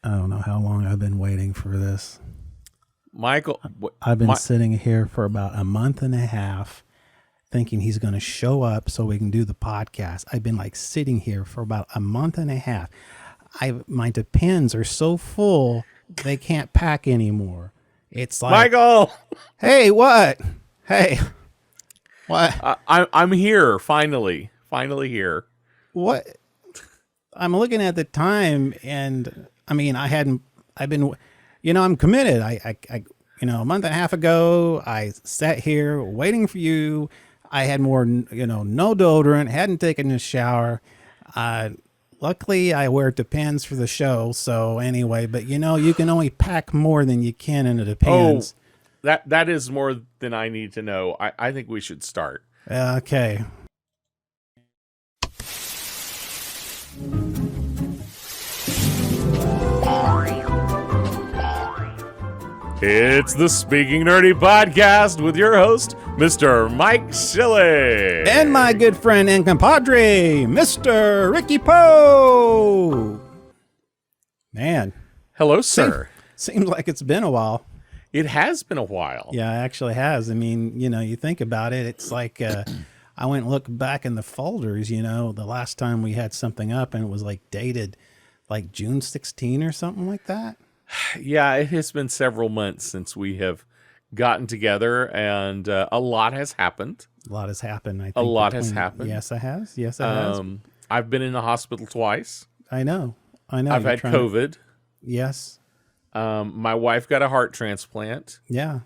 I don't know how long I've been waiting for this. Michael, I've been sitting here for about a month and a half thinking he's going to show up so we can do the podcast. I've been like sitting here for about a month and a half. My Depends are so full, they can't pack anymore. It's like, Michael, hey, what? Hey, what? I'm here finally here. What? I'm looking at the time, and I mean, I've been, I'm committed. I a month and a half ago, I sat here waiting for you. I had more, no deodorant, hadn't taken a shower. Luckily, I wear Depends for the show. So anyway, but you can only pack more than you can in a Depends. Oh, that is more than I need to know. I think we should start. Okay. It's the Speaking Nerdy podcast with your host, Mr. Mike Schilling. And my good friend and compadre, Mr. Ricky Poe. Man. Hello, sir. Seems like it's been a while. It has been a while. Yeah, it actually has. I mean, you think about it, it's like I went and looked back in the folders, the last time we had something up and it was like dated like June 16 or something like that. Yeah, it has been several months since we have gotten together, and a lot has happened. A lot has happened, I think. A lot has happened. Yes, it has. Yes, it has. I've been in the hospital twice. I know. I've had COVID. Yes. My wife got a heart transplant. Yeah.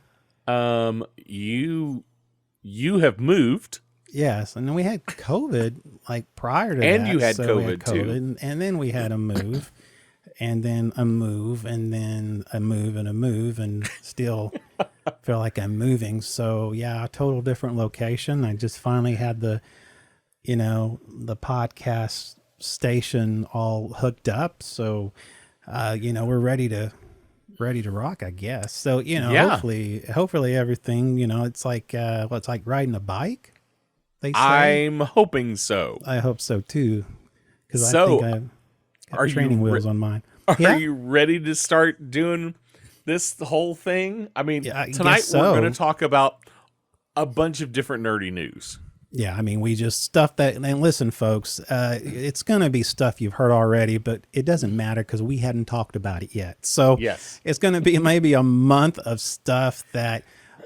You have moved. Yes, and then we had COVID like prior to that. And you had so COVID too. And then we had a move. And then a move, and then a move, and a move, and still feel like I'm moving. So yeah, a total different location. I just finally had the podcast station all hooked up. So, we're ready to rock, I guess. So, yeah. hopefully everything, it's like, it's like riding a bike. They say. I'm hoping so. I hope so too. Cause I think I've got training wheels on mine. Are you ready to start doing this whole thing? I mean, tonight so. We're going to talk about a bunch of different nerdy news. Yeah, I mean, we just stuff that, and listen, folks, it's going to be stuff you've heard already, but it doesn't matter because we hadn't talked about it yet. So yes, it's going to be maybe a month of stuff that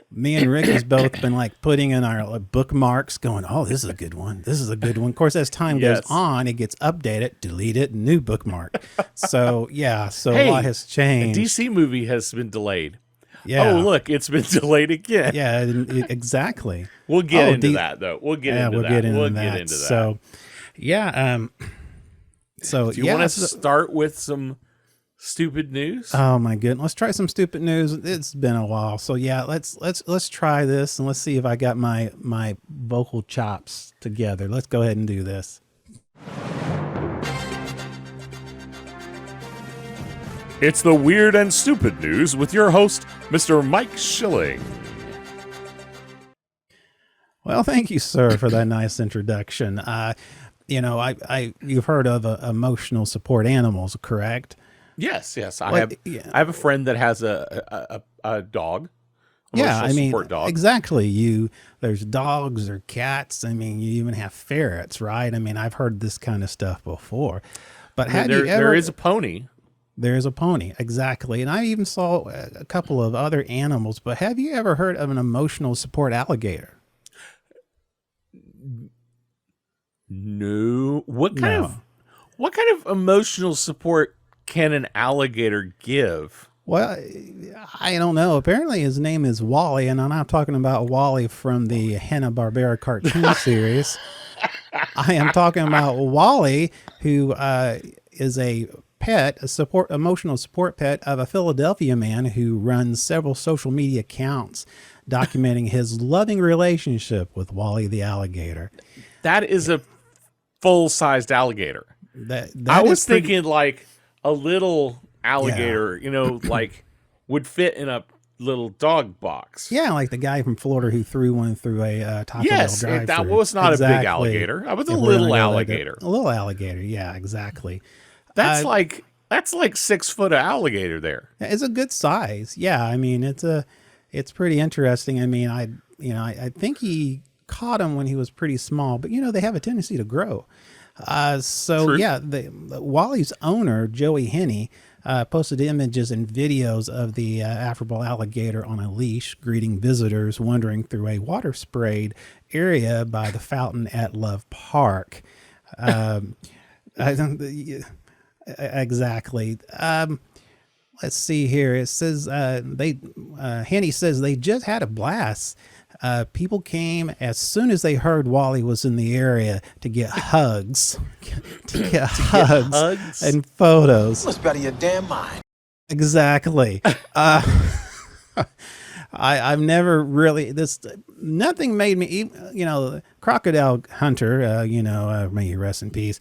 me and Rick has both been like putting in our bookmarks going, oh, this is a good one. This is a good one. Of course, as time goes on, it gets updated, deleted, new bookmark. So yeah, hey, a lot has changed. A DC movie has been delayed. Yeah. Oh, look, it's been delayed again. Yeah, exactly. We'll get into that though. We'll get into that. So yeah. So do you want to start with some stupid news? Oh my goodness. Let's try some stupid news. It's been a while. So yeah, let's try this and let's see if I got my vocal chops together. Let's go ahead and do this. It's the Weird and Stupid News with your host, Mr. Mike Schilling. Well, thank you, sir, for that nice introduction. You've heard of emotional support animals, correct? Yes. I have a friend that has a dog. Support dog. Exactly. There's dogs or cats. I mean, you even have ferrets, right? I mean, I've heard this kind of stuff before. But there is a pony. There's a pony, exactly. And I even saw a couple of other animals. But have you ever heard of an emotional support alligator? No. What kind of emotional support can an alligator give? Well, I don't know. Apparently his name is Wally, and I'm not talking about Wally from the Hanna-Barbera cartoon series. I am talking about Wally, who is a emotional support pet of a Philadelphia man who runs several social media accounts documenting his loving relationship with Wally the alligator. That is a full-sized alligator. I was thinking like a little alligator, like would fit in a little dog box. Yeah, like the guy from Florida who threw one through a Taco Bell drive-thru. Yes, that was not a big alligator. That was a little alligator. A little alligator, yeah, exactly. That's like That's like 6 foot of alligator there. It's a good size. Yeah, I mean it's pretty interesting. I mean, I think he caught him when he was pretty small, but they have a tendency to grow. So True. yeah, Wally's owner, Joey Henney, posted images and videos of the affable alligator on a leash, greeting visitors wandering through a water sprayed area by the fountain at Love Park. I don't, exactly. Let's see here. It says Henney says they just had a blast. People came as soon as they heard Wally was in the area to get hugs, hugs and photos. Must be out of your damn mind. Exactly. I've never really nothing made me, crocodile hunter, may he rest in peace.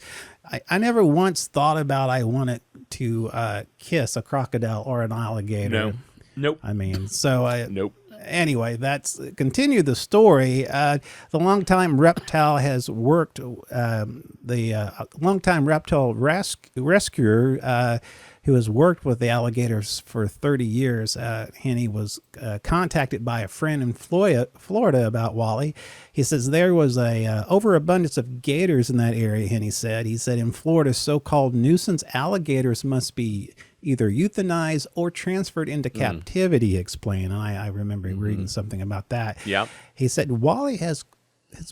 I never once thought about I wanted to kiss a crocodile or an alligator. No. Nope. I mean, so nope. Anyway, that's continue the story. The longtime reptile has worked. The longtime reptile rescuer who has worked with the alligators for 30 years. Henney was contacted by a friend in Florida about Wally. He says there was a overabundance of gators in that area. Henney said. He said in Florida, so-called nuisance alligators must be either euthanized or transferred into captivity, he explained. And I remember reading something about that. Yeah. He said Wally has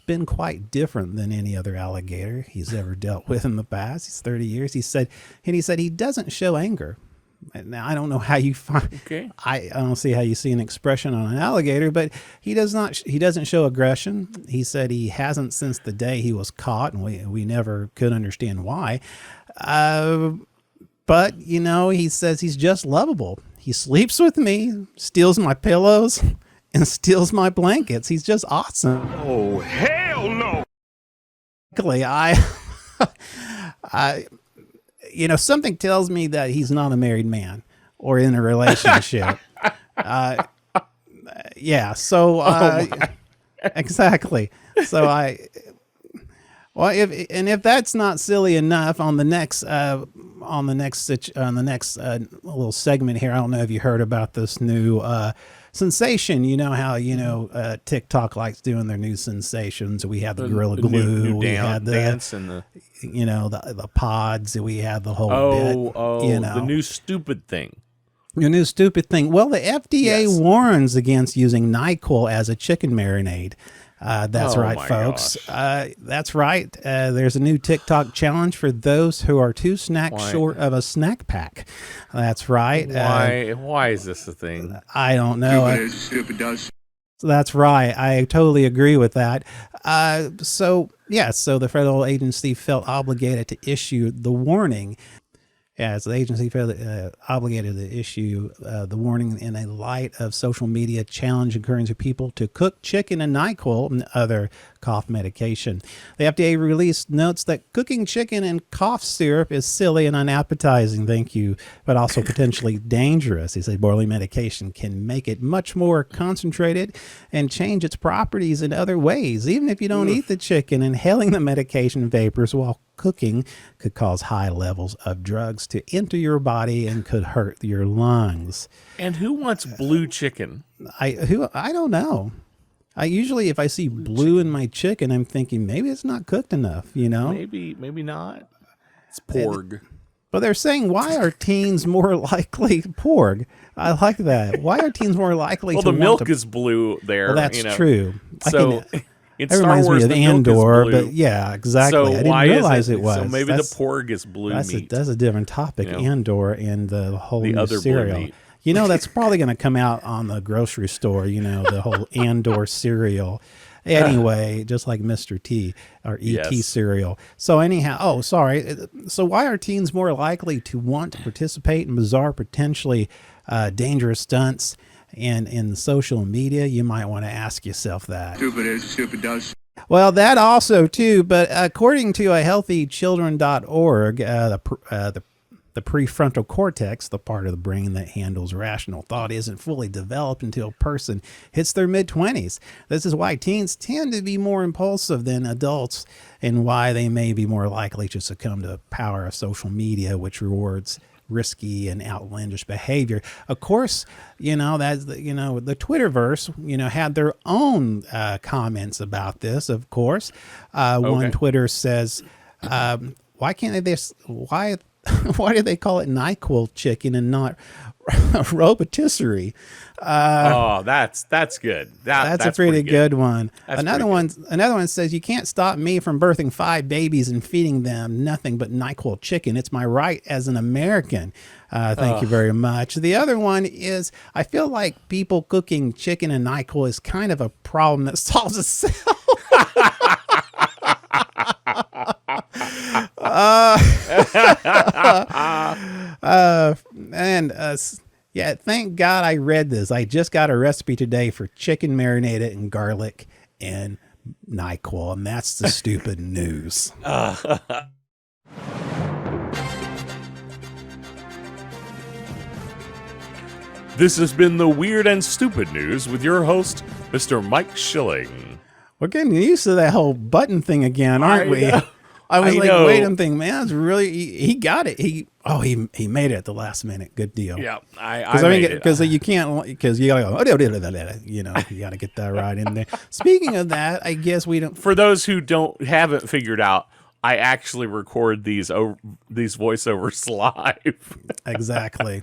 been quite different than any other alligator he's ever dealt with in the past. He's 30 years. He said he doesn't show anger. Now, I don't know how you find, okay. I don't see how you see an expression on an alligator, but he doesn't show aggression. He said he hasn't since the day he was caught, and we never could understand why. But, he says he's just lovable. He sleeps with me, steals my pillows, and steals my blankets. He's just awesome. Oh, hell no. Something tells me that he's not a married man or in a relationship. Yeah. So, exactly. So if that's not silly enough, on the next little segment here, I don't know if you heard about this new sensation. You know how TikTok likes doing their new sensations. We had the Gorilla Glue, we had the dance and the pods. We had the whole the new stupid thing. Your new stupid thing. Well, the FDA warns against using NyQuil as a chicken marinade. That's right, folks. That's right. There's a new TikTok challenge for those who are 2 snacks short of a snack pack. That's right. Why is this a thing? I don't know. That's right. I totally agree with that. So the federal agency felt obligated to issue the warning. As the agency felt obligated to issue the warning in a light of social media challenge encouraging people to cook chicken and NyQuil and other cough medication. The FDA release notes that cooking chicken in cough syrup is silly and unappetizing, thank you, but also potentially dangerous. They say boiling medication can make it much more concentrated and change its properties in other ways. Even if you don't eat the chicken, inhaling the medication vapors while cooking could cause high levels of drugs to enter your body and could hurt your lungs. And who wants blue chicken? I don't know. I usually, if I see blue in my chicken, I'm thinking maybe it's not cooked enough, Maybe not. It's porg. But they're saying, why are teens more likely porg? I like that. Why are teens more likely to the milk is blue there. Well, that's true. So it reminds me of Andor, but yeah, exactly. So I didn't realize it was. So maybe the porg is blue meat. That's a different topic, Andor and the whole the new other cereal. Blue meat. That's probably going to come out on the grocery store, the whole Andor cereal. Anyway, just like Mr. T or E.T. cereal. So anyhow, So why are teens more likely to want to participate in bizarre, potentially dangerous stunts and in social media? You might want to ask yourself that. Stupid is, stupid does. Well, that also too, but according to a healthychildren.org, the prefrontal cortex, the part of the brain that handles rational thought, isn't fully developed until a person hits their mid-20s. This is why teens tend to be more impulsive than adults and why they may be more likely to succumb to the power of social media, which rewards risky and outlandish behavior. Of course, that's the Twitterverse, had their own comments about this. Of course, one Twitter says, "Why can't they? Why do they call it NyQuil chicken and not robotisserie?" That's good. That's a pretty good one. Another one says, "You can't stop me from birthing 5 babies and feeding them nothing but NyQuil chicken. It's my right as an American." Thank you very much. The other one is, "I feel like people cooking chicken and NyQuil is kind of a problem that solves itself." Yeah, thank God I read this. I just got a recipe today for chicken marinated in garlic and NyQuil, and that's the stupid news. This has been the Weird and Stupid News with your host, Mr. Mike Schilling. We're getting used to that whole button thing again, aren't we? I was wait a minute, man. That's really he got it. He made it at the last minute. Good deal. Yeah, because you can't, because you gotta go. You gotta get that right in there. Speaking of that, I guess we don't. For those who haven't figured out, I actually record these voiceovers live. Exactly.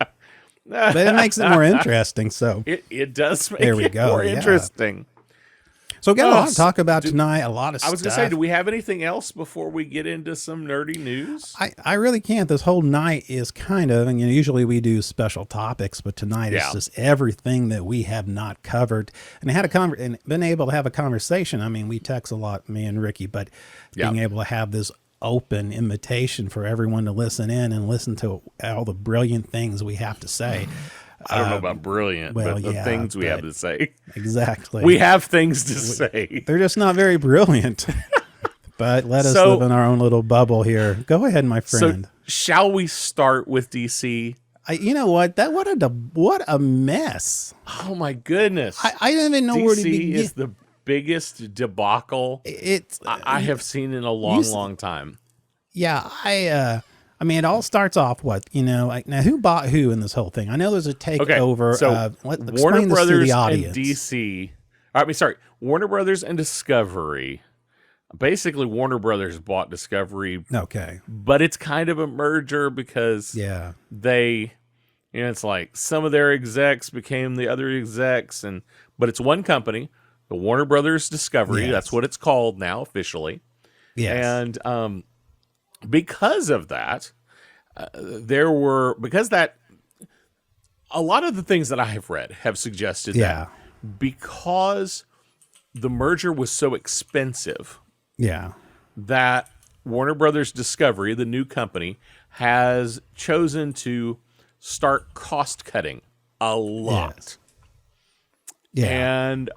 But it makes it more interesting. So it does make it more interesting. So we got a lot to talk about tonight, a lot of stuff. I was going to say, do we have anything else before we get into some nerdy news? I really can't. This whole night is kind of, and usually we do special topics, but tonight is just everything that we have not covered. And and been able to have a conversation. I mean, we text a lot, me and Ricky, but being able to have this open invitation for everyone to listen in and listen to all the brilliant things we have to say. I don't know about brilliant, but the things we have to say. Exactly. We have things to say. They're just not very brilliant. But let us live in our own little bubble here. Go ahead, my friend. So shall we start with DC? You know what? What a mess. Oh, my goodness. I don't even know where to begin. DC is the biggest debacle I have seen in a long time. Yeah, I mean, it all starts off now who bought who in this whole thing? I know there's a takeover. So Warner Brothers and DC. Warner Brothers and Discovery. Basically, Warner Brothers bought Discovery. Okay, but it's kind of a merger because they, it's like some of their execs became the other execs, but it's one company, the Warner Brothers Discovery. Yes. That's what it's called now officially. Yes, and because of that, a lot of the things that I have read have suggested that because the merger was so expensive, that Warner Brothers Discovery, the new company, has chosen to start cost cutting a lot. Yes. And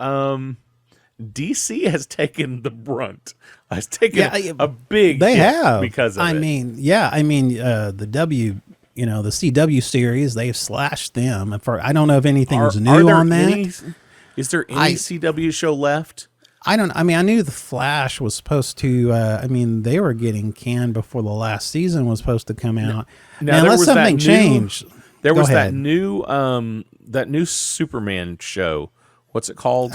DC has taken the brunt. Has taken a big hit have because of it. The the CW series, they've slashed them. I don't know if anything's new on that. Is there any CW show left? I knew The Flash was supposed to, they were getting canned before the last season was supposed to come out. Now unless something changed. There was that new Superman show. What's it called?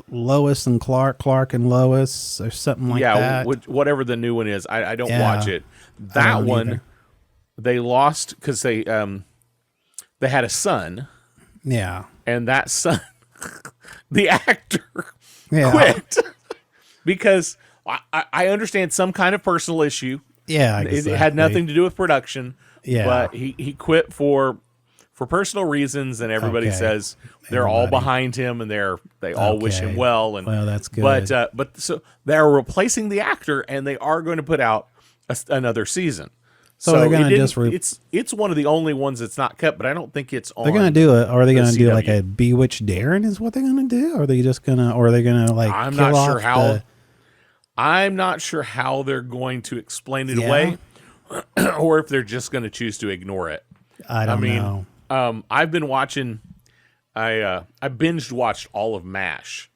Lois and Clark and Lois, or something like that. Yeah, whatever the new one is. I don't watch it. That one, either. They lost because they had a son. Yeah. And that son, the actor, quit. Because I understand some kind of personal issue. Yeah, exactly. It had nothing to do with production. Yeah. But he quit for personal reasons, and everybody says they're all behind him, and they all wish him well. And well, that's good. But so they're replacing the actor, and they are going to put out another season. So they're going to it's one of the only ones that's not cut, but I don't think it's on. They're going to do it. Are they going to do like a Bewitched Darren? Is what they're going to do? Or are they just going to? Or are they going to like? I'm not sure how. I'm not sure how they're going to explain it away, or if they're just going to choose to ignore it. I don't know. I've been watching. I binged watched all of MASH.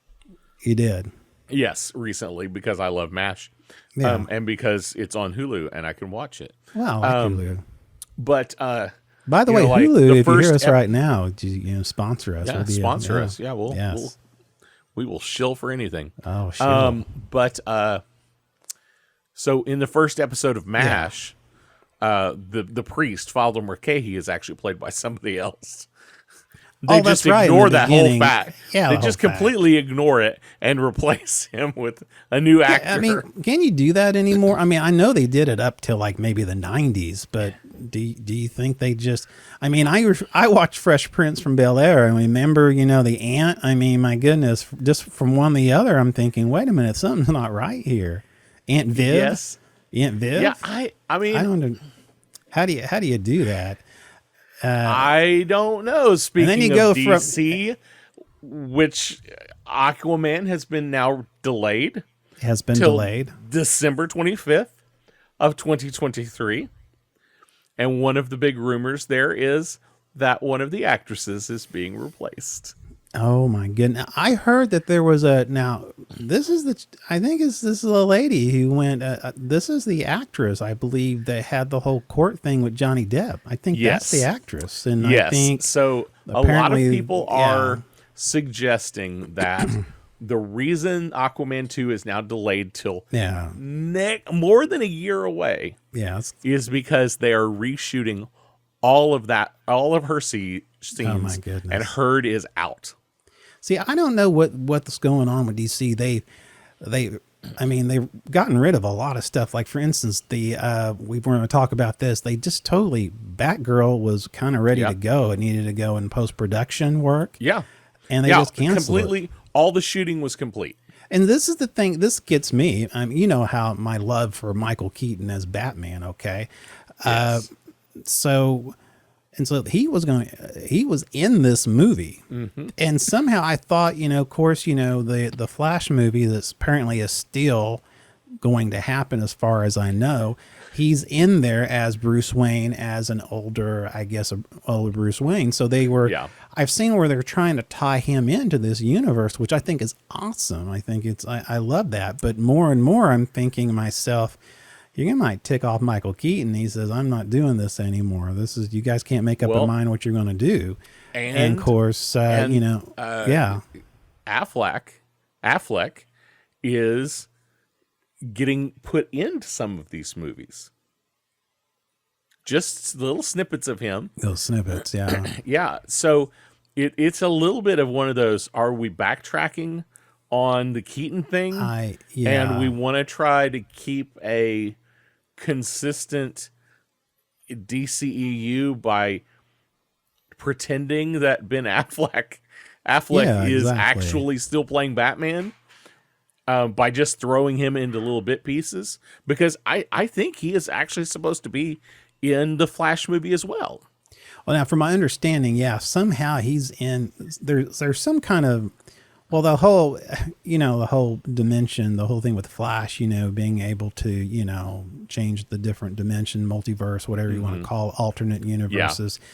You did? Yes, recently because I love MASH, and because it's on Hulu and I can watch it. Wow, I like Hulu. But By the way, Hulu, if you hear us right now, sponsor us. Yeah, sponsor us. Yeah, we will shill for anything. Oh, shill. So in the first episode of MASH, the priest, Father Mulcahy, is actually played by somebody else. They just ignore that whole fact. Yeah, they just completely ignore it and replace him with a new actor. I mean, can you do that anymore? I mean, I know they did it up till like maybe the 90s, but do you think they just? I mean, I watched Fresh Prince from Bel-Air, and remember, the aunt. I mean, my goodness, just from one to the other, I'm thinking, wait a minute, something's not right here. Aunt Viv. Yes. Aunt Viv. Yeah, I mean, I don't know. How do you do that? I don't know. Speaking and then you of go DC, which Aquaman has been now delayed. Has been delayed. December 25th of 2023. And one of the big rumors there is that one of the actresses is being replaced. Oh my goodness. I heard that there was this is a lady who went, this is the actress, I believe, that had the whole court thing with Johnny Depp. I think that's the actress. And yes. I think so a lot of people are suggesting that the reason Aquaman 2 is now delayed till more than a year away is because they are reshooting all of her scenes, oh my goodness. And Heard is out. See, I don't know what's going on with DC. They've gotten rid of a lot of stuff. Like, for instance, we were going to talk about this. They just totally, Batgirl was kind of ready to go. It needed to go in post-production work. Yeah. And they just canceled completely. All the shooting was complete. And this is the thing, this gets me. You know how my love for Michael Keaton as Batman, okay? Yes. So he was in this movie, and somehow I thought, of course, the Flash movie that's apparently is still going to happen as far as I know. He's in there as Bruce Wayne, as an older Bruce Wayne. So I've seen where they're trying to tie him into this universe, which I think is awesome. I think I love that. But more and more, I'm thinking to myself, you might tick off Michael Keaton. He says, I'm not doing this anymore. You guys can't make up your mind what you're going to do. And of course, Affleck is getting put into some of these movies. Just little snippets of him. Little snippets, yeah. Yeah. So it's a little bit of one of those, are we backtracking on the Keaton thing? And we want to try to keep a consistent DCEU by pretending that Ben Affleck is actually still playing Batman by just throwing him into little bit pieces, because I think he is actually supposed to be in the Flash movie as well. Well, now, from my understanding, somehow he's in. There's some kind of. Well, the whole dimension, the whole thing with Flash, being able to, change the different dimension, multiverse, whatever you want to call it, alternate universes. Yeah.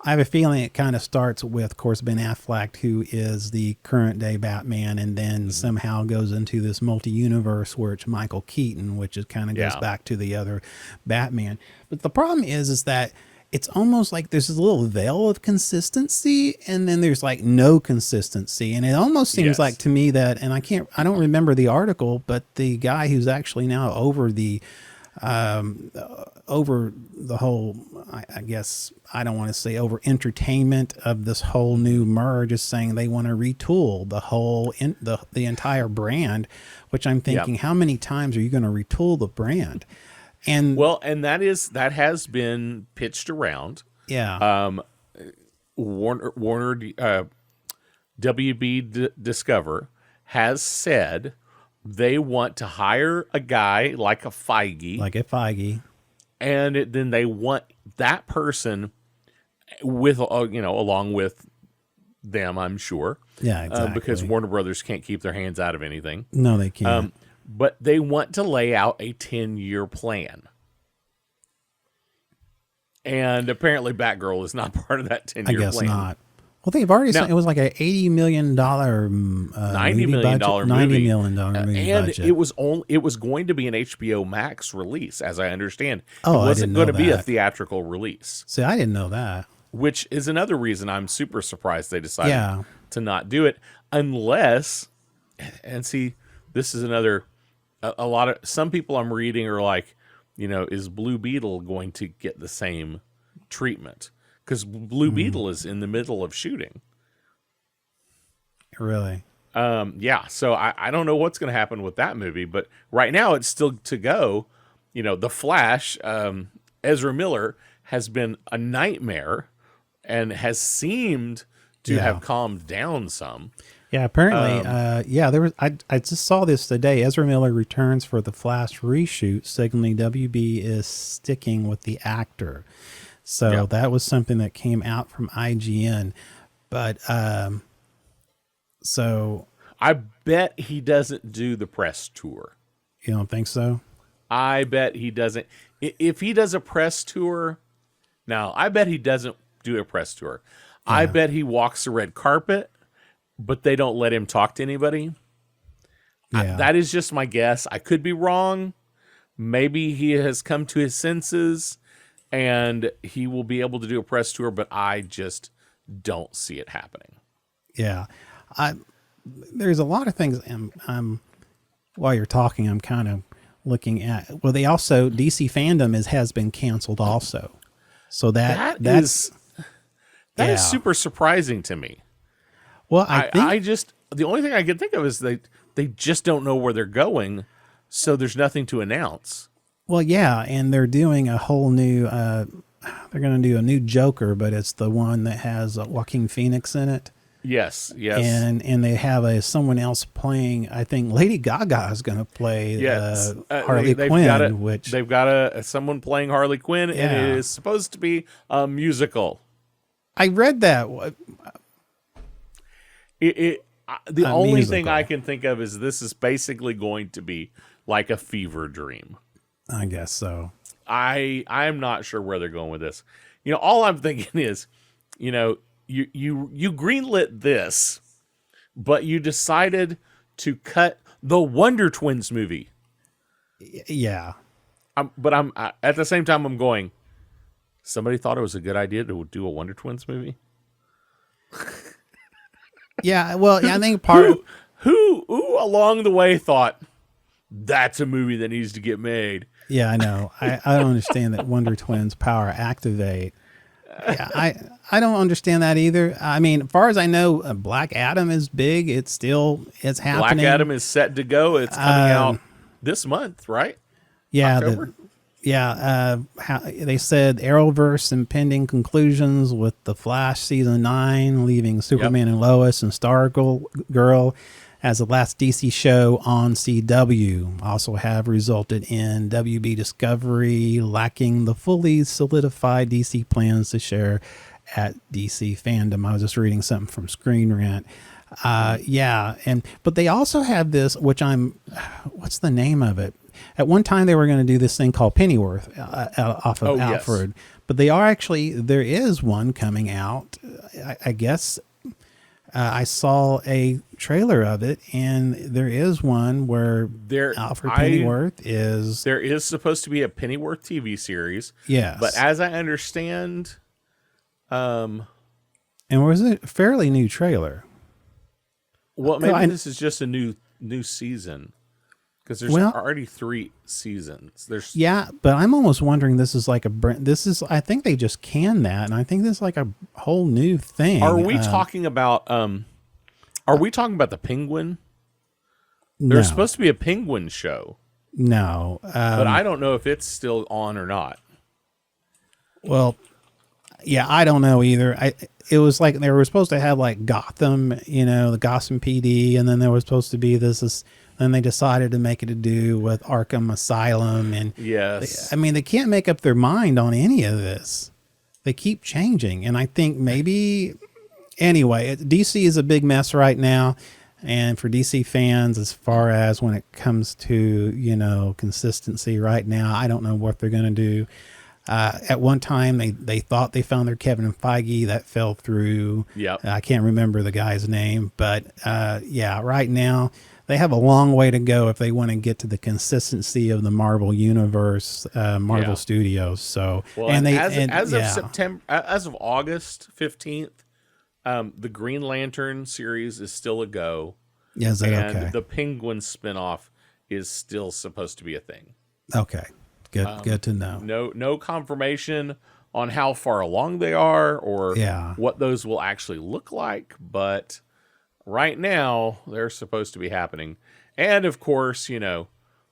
I have a feeling it kind of starts with, of course, Ben Affleck, who is the current day Batman, and then somehow goes into this multi-universe where it's Michael Keaton, which is kind of goes back to the other Batman. But the problem is that it's almost like there's this little veil of consistency, and then there's like no consistency. And it almost seems like to me that, and I don't remember the article, but the guy who's actually now over the whole, I guess, I don't want to say over entertainment of this whole new merge, is saying they want to retool the whole, the entire brand, which I'm thinking, how many times are you going to retool the brand? And that has been pitched around. Yeah. Warner WB Discover has said they want to hire a guy like a Feige. And then they want that person with, along with them, I'm sure. Yeah, exactly. Because Warner Brothers can't keep their hands out of anything. No, they can't. But they want to lay out a 10-year plan. And apparently Batgirl is not part of that 10-year plan. I guess not. Well, they've already it was like a $80 million, $90 million budget, movie. $90 million movie And budget. it was going to be an HBO Max release, as I understand. Oh, it wasn't going to be a theatrical release. See, I didn't know that. Which is another reason I'm super surprised they decided to not do it, unless, and see, this is another, a lot of, some people I'm reading are like, is Blue Beetle going to get the same treatment? Because Blue Beetle is in the middle of shooting. Really? Yeah. So I don't know what's going to happen with that movie, but right now it's still to go. The Flash, Ezra Miller has been a nightmare and has seemed to have calmed down some. Yeah, apparently, there was. I just saw this today. Ezra Miller returns for the Flash reshoot, signaling WB is sticking with the actor. So that was something that came out from IGN. But so I bet he doesn't do the press tour. You don't think so? I bet he doesn't. If he does a press tour, now I bet he doesn't do a press tour. Yeah. I bet he walks the red carpet, but they don't let him talk to anybody. Yeah. That is just my guess. I could be wrong. Maybe he has come to his senses and he will be able to do a press tour, but I just don't see it happening. Yeah. There's a lot of things while you're talking, I'm kind of looking at. Well, they also, DC Fandom has been canceled also. So that is super surprising to me. Well, I think the only thing I can think of is they just don't know where they're going, so there's nothing to announce. Well, yeah, and they're doing a whole new. They're going to do a new Joker, but it's the one that has Joaquin Phoenix in it. Yes, and they have someone else playing. I think Lady Gaga is going to play Harley Quinn. They've got someone playing Harley Quinn, and it is supposed to be a musical. I read that. The only musical thing I can think of is this is basically going to be like a fever dream. I guess so. I'm not sure where they're going with this. All I'm thinking is, you greenlit this, but you decided to cut the Wonder Twins movie. Yeah. But at the same time, I'm going, somebody thought it was a good idea to do a Wonder Twins movie? Yeah, well, I think who along the way thought that's a movie that needs to get made? Yeah, I know. I don't understand that Wonder Twins power activate. Yeah, I don't understand that either. I mean, as far as I know, Black Adam is big. It's happening. Black Adam is set to go. It's coming out this month, right? Yeah, October? They said Arrowverse impending conclusions with The Flash season 9, leaving Superman and Lois and Stargirl as the last DC show on CW. Also have resulted in WB Discovery lacking the fully solidified DC plans to share at DC Fandom. I was just reading something from Screen Rant. But they also have this, which what's the name of it? At one time they were going to do this thing called Pennyworth off of Alfred, but there is one coming out. I guess I saw a trailer of it, and there is one where Alfred Pennyworth is. There is supposed to be a Pennyworth TV series. Yes. But as I understand, and was it a fairly new trailer? Well, maybe this is just a new season. Because there's already 3 seasons. But I'm almost wondering I think they just canned that, and I think this is like a whole new thing. Are we talking about the Penguin? No. There's supposed to be a Penguin show. No. But I don't know if it's still on or not. Well, yeah, I don't know either. It was like they were supposed to have like Gotham, the Gotham PD, and then there was supposed to be this. Then they decided to make it to do with Arkham Asylum. And yes, they can't make up their mind on any of this. They keep changing. And I think anyway, DC is a big mess right now. And for DC fans, as far as when it comes to, consistency right now, I don't know what they're going to do. At one time, they thought they found their Kevin Feige. That fell through. Yep. I can't remember the guy's name, but yeah, right now they have a long way to go if they want to get to the consistency of the Marvel Universe, Marvel Studios. So, well, and they as of September, as of August 15th, the Green Lantern series is still a go. Yeah, is that and okay? The Penguin spinoff is still supposed to be a thing. Okay, good to know. No confirmation on how far along they are or what those will actually look like, but right now they're supposed to be happening. And of course, you know,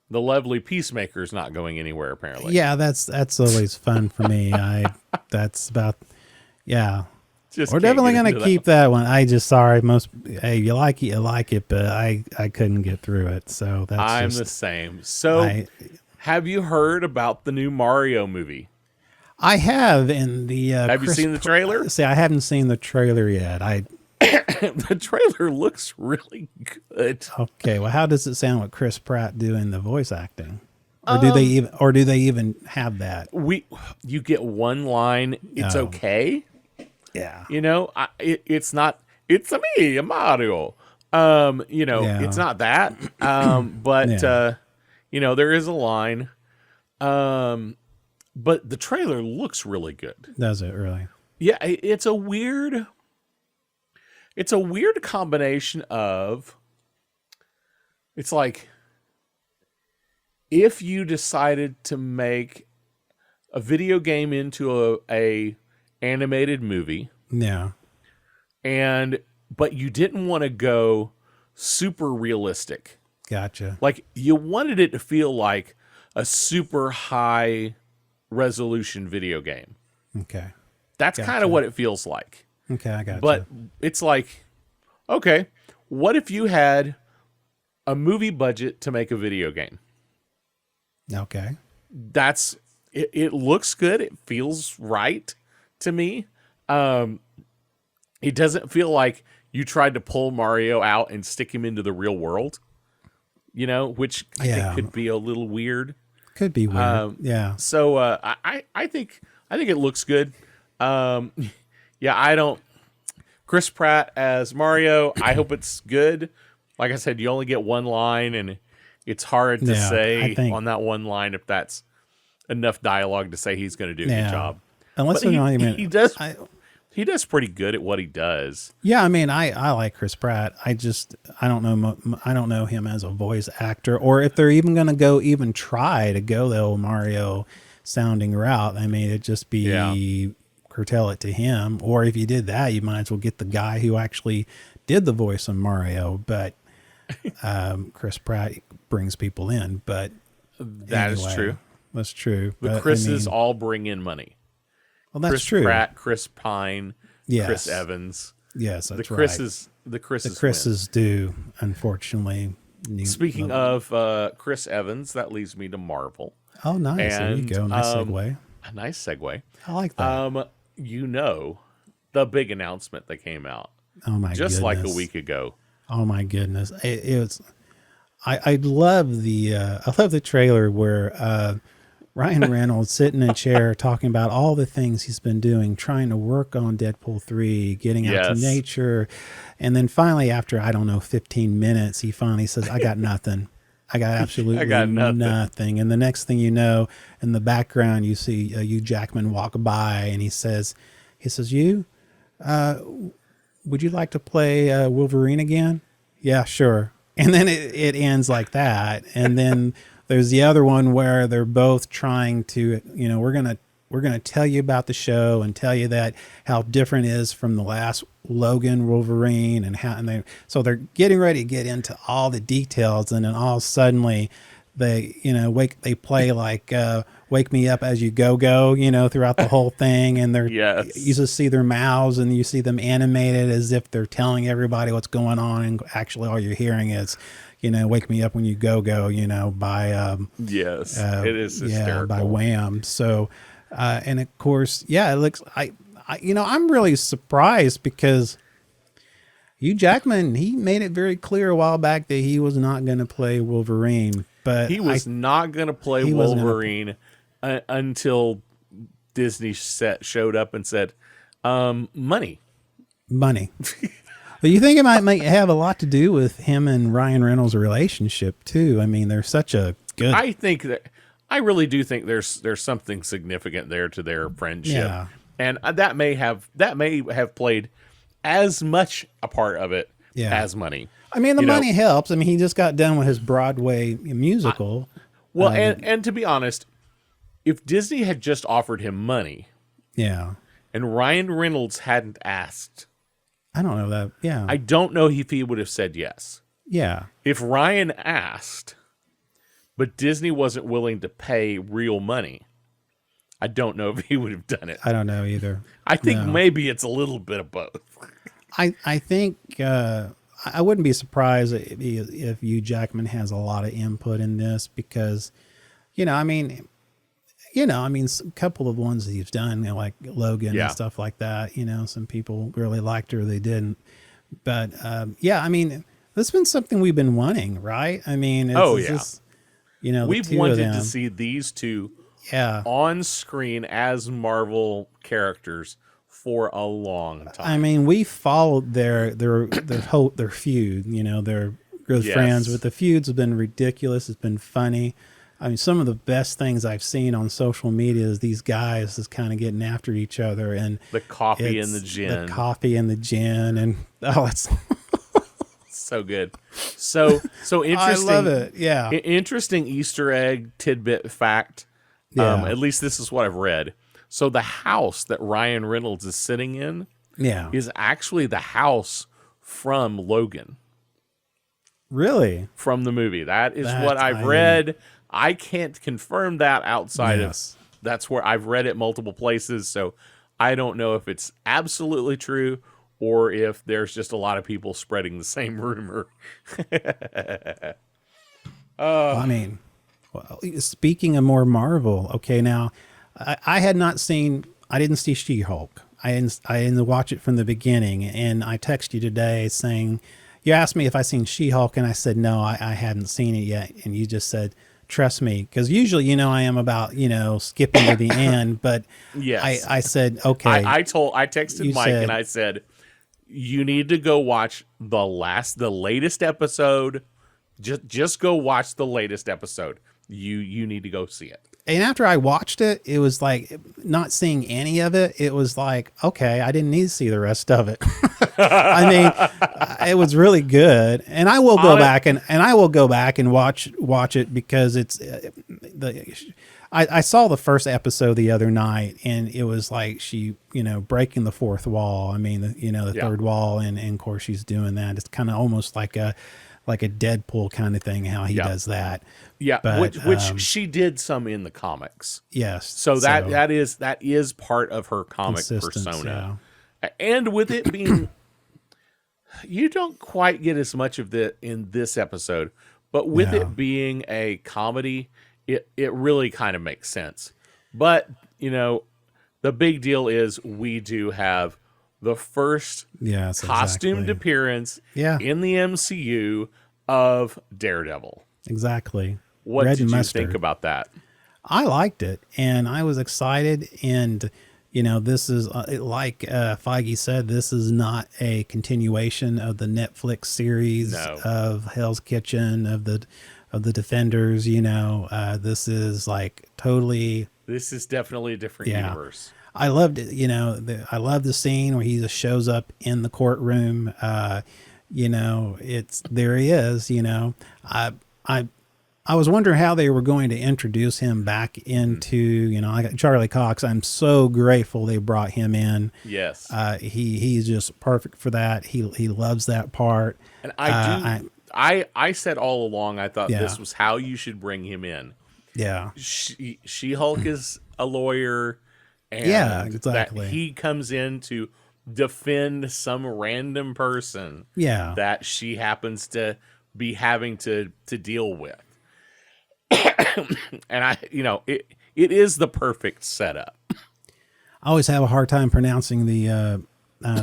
the lovely Peacemaker's not going anywhere apparently. Yeah, that's always fun for me. That's about we're definitely gonna keep that one. I just you like it, but I couldn't get through it. So I'm the same. So have you heard about the new Mario movie? I have in the have you seen the trailer? See, I haven't seen the trailer yet. The trailer looks really good. Okay, well, how does it sound with Chris Pratt doing the voice acting? Or do they even have that? You get one line, it's okay. Yeah. You know, it's not, it's me, Mario. You know, it's not that. But, you know, there is a line. But the trailer looks really good. Does it really? Yeah, it's a weird combination of, it's like, if you decided to make a video game into a animated movie. Yeah. But you didn't want to go super realistic. Gotcha. Like you wanted it to feel like a super high resolution video game. Okay. That's kind of what it feels like. Okay, I got you. But it's like, okay, what if you had a movie budget to make a video game? Okay. It looks good. It feels right to me. It doesn't feel like you tried to pull Mario out and stick him into the real world, you know, which I think could be a little weird. Could be weird. Yeah. So I think it looks good. Chris Pratt as Mario, I hope it's good. Like I said, you only get one line, and it's hard to say on that one line if that's enough dialogue to say he's going to do a good job. Unless he does pretty good at what he does. Yeah, I mean, I like Chris Pratt. I don't know him as a voice actor, or if they're even going to try to go the old Mario sounding route. I mean, it'd just be curtail it to him. Or if you did that, you might as well get the guy who actually did the voice of Mario. But Chris Pratt brings people in. But that is true. That's true. The Chris's all bring in money. Well, that's Chris true. Pratt, Chris Pine, Chris Evans. Yes, that's right. The Chris's do, unfortunately. Speaking of Chris Evans, that leads me to Marvel. Oh, nice. There you go. Nice segue. A nice segue. I like that. You know, the big announcement that came out. Oh my just goodness. like a week ago. Oh my goodness. It was. I love the trailer where Ryan Reynolds sitting in a chair talking about all the things he's been doing, trying to work on Deadpool 3, getting out to nature. And then finally, after, 15 minutes, he finally says, I got nothing. I got absolutely nothing. And the next thing you know, in the background, you see Hugh Jackman walk by, and he says, you, would you like to play Wolverine again? Yeah, sure. And then it ends like that. And then there's the other one where they're both trying to, we're gonna tell you about the show and tell you that how different it is from the last Logan Wolverine so they're getting ready to get into all the details, and then all suddenly they play like Wake Me Up As You Go throughout the whole thing, and you just see their mouths and you see them animated as if they're telling everybody what's going on, and actually all you're hearing is Wake Me Up When You Go by it is hysterical. by Wham. So and of course it looks I'm really surprised because Hugh Jackman, he made it very clear a while back that he was not going to play Wolverine, but he was not going to play Wolverine until Disney showed up and said, money. Money. But you think it might have a lot to do with him and Ryan Reynolds' relationship too? I mean, they're such a good. I really do think there's something significant there to their friendship, and that may have played as much a part of it as money. I mean, the money helps. I mean, he just got done with his Broadway musical. And to be honest, if Disney had just offered him money, and Ryan Reynolds hadn't asked, I don't know that. Yeah, I don't know if he would have said yes. Yeah, if Ryan asked, but Disney wasn't willing to pay real money, I don't know if he would have done it. I don't know either. I think maybe it's a little bit of both. I think I wouldn't be surprised if Hugh Jackman has a lot of input in this because, I mean, a couple of ones that he's done, like Logan and stuff like that, some people really liked her, they didn't. But, I mean, this has been something we've been wanting, right? I mean, it's just, we've wanted to see these two on screen as Marvel characters for a long time. I mean, we followed their feud. They're good friends, but the feuds have been ridiculous. It's been funny. I mean, some of the best things I've seen on social media is these guys just kind of getting after each other, and the coffee and the gin, and it's so good. So interesting. I love it. Yeah, interesting Easter egg tidbit fact. At least this is what I've read. So the house that Ryan Reynolds is sitting in is actually the house from Logan. Really? From the movie. That is what I've read. I can't confirm that outside of that's where I've read it multiple places. So I don't know if it's absolutely true or if there's just a lot of people spreading the same rumor. I mean, speaking of more Marvel, okay, now I didn't see She-Hulk. I didn't watch it from the beginning, and I texted you today saying, you asked me if I seen She-Hulk, and I said, no, I hadn't seen it yet, and you just said, trust me, because usually, I am about, skipping to the end, but I said, okay. I texted Mike, and I said, you need to go watch the latest episode. Just go watch the latest episode. You need to go see it. And after I watched it, it was like not seeing any of it. It was like, okay, I didn't need to see the rest of it. I mean, it was really good. And I will go back and I will go back and watch it because it's I saw the first episode the other night, and it was like she, breaking the fourth wall. I mean, the third wall, and of course she's doing that. It's kind of almost like a Deadpool kind of thing, how he does that. Yeah, but, which she did some in the comics. Yes. So that is part of her comic persona. Yeah. And with it being, you don't quite get as much of it in this episode, but with it being a comedy, it really kind of makes sense. But, the big deal is we do have the first costumed appearance in the MCU of Daredevil. Exactly. What did you think about that? I liked it, and I was excited. And this is like Feige said, this is not a continuation of the Netflix series of Hell's Kitchen, of the Defenders. This is like totally. This is definitely a different universe. I loved it. I love the scene where he just shows up in the courtroom. It's there he is. I was wondering how they were going to introduce him back into, I got Charlie Cox. I'm so grateful they brought him in. Yes. He's just perfect for that. He loves that part. And I said all along, I thought this was how you should bring him in. Yeah. She-Hulk is a lawyer. And exactly. That he comes in to defend some random person that she happens to be having to deal with. And it is the perfect setup. I always have a hard time pronouncing the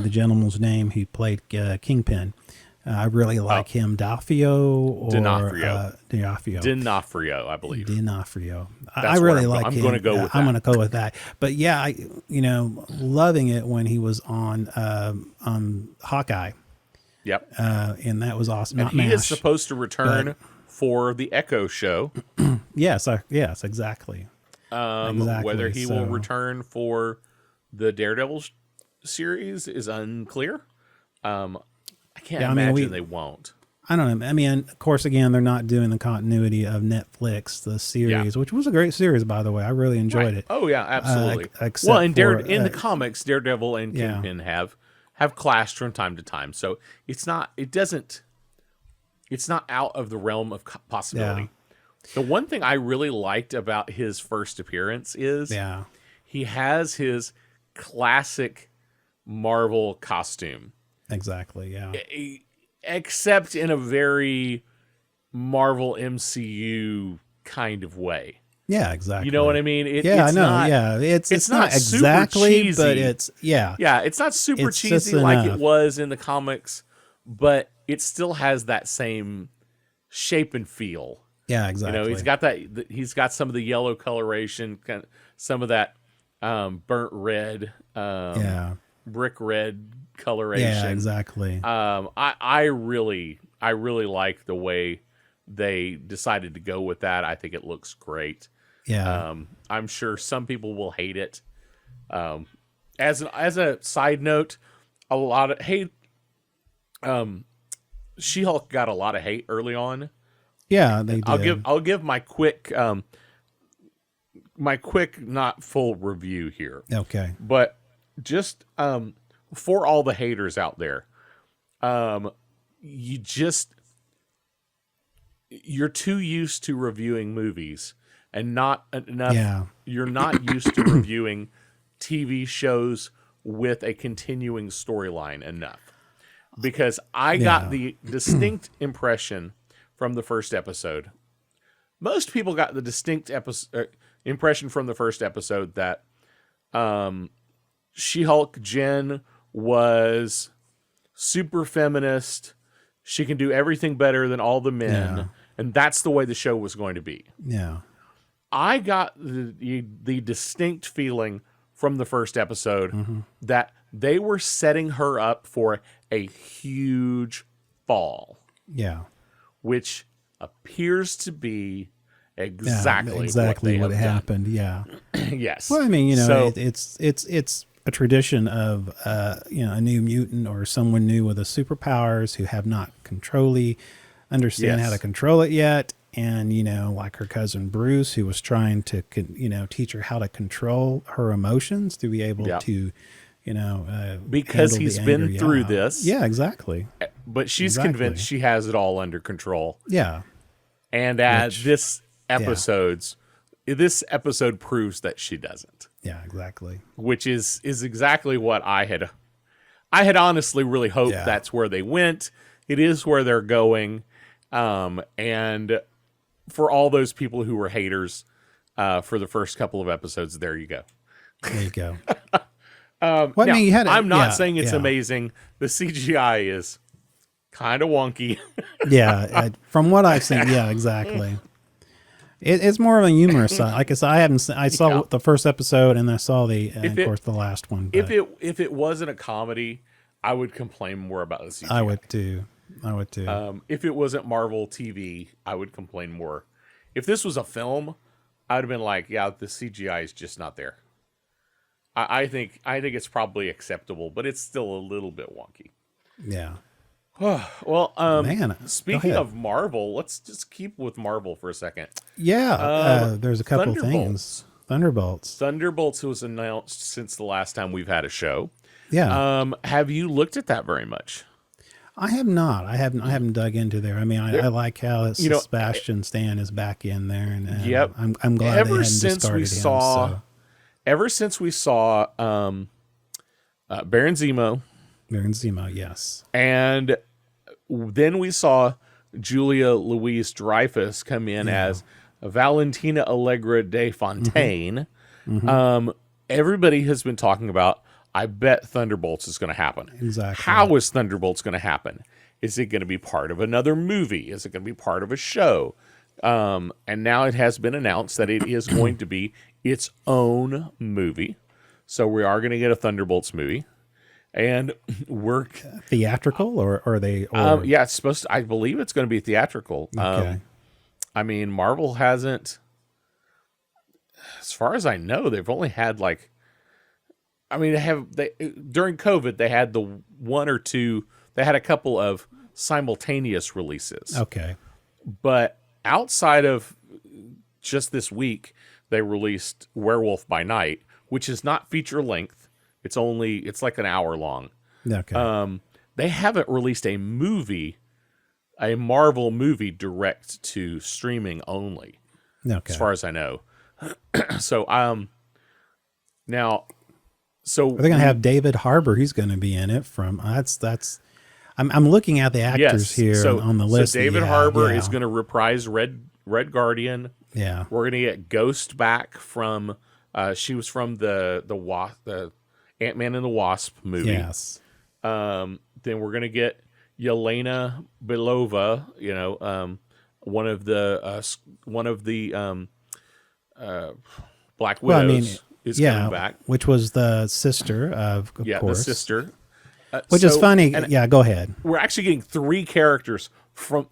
gentleman's name who played Kingpin. I really like him, D'Onofrio, I believe. D'Onofrio. I really like him. I'm going to go with that. I'm going to go with that. But yeah, loving it when he was on Hawkeye. Yep. And that was awesome. And he is supposed to return for the Echo show. Yes, exactly. Whether he will return for the Daredevil series is unclear. I can't imagine they won't. I don't know. I mean, of course, again, they're not doing the continuity of Netflix, the series, which was a great series, by the way. I really enjoyed it. Oh yeah, absolutely. In the comics, Daredevil and Kingpin have clashed from time to time, so it's not out of the realm of possibility. The one thing I really liked about his first appearance is he has his classic Marvel costume. Exactly, yeah. Except in a very Marvel MCU kind of way. Yeah, exactly. You know what I mean? I know. It's not exactly, but it's it's not super cheesy like it was in the comics, but it still has that same shape and feel. Yeah, exactly. He's got some of the yellow coloration, some of that burnt red, brick red coloration. Yeah, exactly. I really like the way they decided to go with that. I think it looks great. Yeah. I'm sure some people will hate it. As a side note, a lot of hate. She-Hulk got a lot of hate early on. Yeah, they did. I'll give my quick not full review here. Okay. But just for all the haters out there, you're too used to reviewing movies and not enough. Yeah. You're not used to reviewing TV shows with a continuing storyline enough. Because I got the distinct impression from the first episode. Most people got the distinct impression from the first episode that She-Hulk Jen was super feminist. She can do everything better than all the men. Yeah. And that's the way the show was going to be. Yeah. I got the distinct feeling from the first episode that they were setting her up for a huge fall. Yeah. Which appeers to be exactly what happened. Yeah. Yes. Well, I mean, it's a tradition of a new mutant or someone new with a superpowers who have not understand how to control it yet. And, like her cousin Bruce, who was trying to, teach her how to control her emotions to be able to, because he's been through this. Yeah, exactly. But she's convinced she has it all under control. Yeah. And this episode proves that she doesn't. Yeah, exactly. Which is exactly what I had honestly really hoped that's where they went. It is where they're going. And for all those people who were haters for the first couple of episodes, there you go. There you go. I'm not saying it's amazing. The CGI is kind of wonky. From what I've seen, exactly. It's more of a humorous side. Like I said, I saw the first episode and I saw of course, the last one. But if it wasn't a comedy, I would complain more about the CGI. I would too. If it wasn't Marvel TV, I would complain more. If this was a film, I'd have been like, the CGI is just not there. I think it's probably acceptable, but it's still a little bit wonky. Yeah. Well, speaking of Marvel, let's just keep with Marvel for a second. Yeah. There's a couple things. Thunderbolts was announced since the last time we've had a show. Yeah. Have you looked at that very much? I have not. I haven't dug into there. I mean, I like how Sebastian Stan is back in there, and I'm glad ever since we saw Baron Zemo. Baron Zemo, yes. And then we saw Julia Louis-Dreyfus come in as Valentina Allegra de Fontaine. Everybody has been talking about I bet Thunderbolts is going to happen. Exactly. How is Thunderbolts going to happen? Is it going to be part of another movie? Is it going to be part of a show? And now it has been announced that it is going to be its own movie. So we are going to get a Thunderbolts movie. And we're theatrical, or are they? Yeah, it's supposed to. I believe it's going to be theatrical. Okay. I mean, Marvel hasn't, as far as I know, they've only had like. I mean, they during COVID they had the one or two. They had a couple of simultaneous releases. Okay. But outside of just this week, they released Werewolf by Night, which is not feature length. It's like an hour long. Okay. They haven't released a Marvel movie direct to streaming only. Okay. As far as I know. So now so they're going to have David Harbour. He's going to be in it from I'm looking at the actors here on the list. So David Harbour is going to reprise Red Guardian. Yeah. We're going to get Ghost back from she was from the Ant-Man and the Wasp movie. Yes. Then we're going to get Yelena Belova, one of the Black Widows is coming back. Which was the sister of course. The sister. Which is funny. Yeah, go ahead. We're actually getting 3 characters from.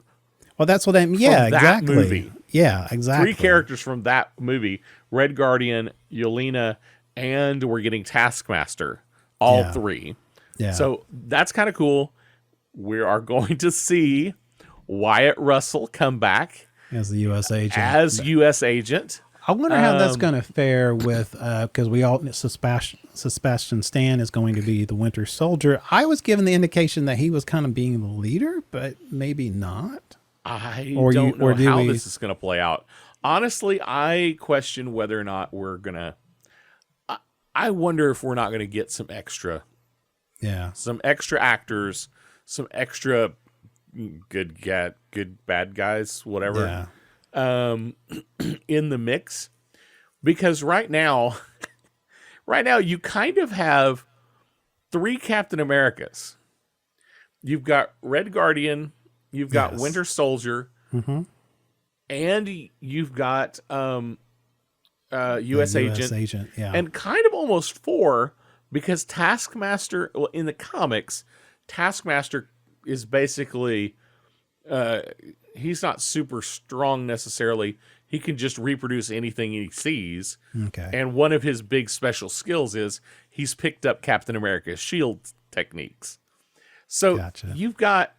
Well, that's what I mean. Yeah, exactly. That movie. Yeah, exactly. 3 characters from that movie: Red Guardian, Yelena, and we're getting Taskmaster. All 3. Yeah. So that's kind of cool. We are going to see Wyatt Russell come back as the U.S. agent. I wonder how that's going to fare with because we all Sebastian Stan is going to be the Winter Soldier. I was given the indication that he was kind of being the leader, but maybe not. I don't know how this is going to play out. Honestly, I question whether or not we're going to. I wonder if we're not going to get some extra actors, some extra good bad guys, whatever. In the mix, because right now you kind of have 3 Captain Americas. You've got Red Guardian, you've got Winter Soldier, and you've got U.S. agent, and kind of almost 4, because Taskmaster, well, in the comics, Taskmaster is basically he's not super strong necessarily. He can just reproduce anything he sees. Okay. And one of his big special skills is he's picked up Captain America's shield techniques. So you've got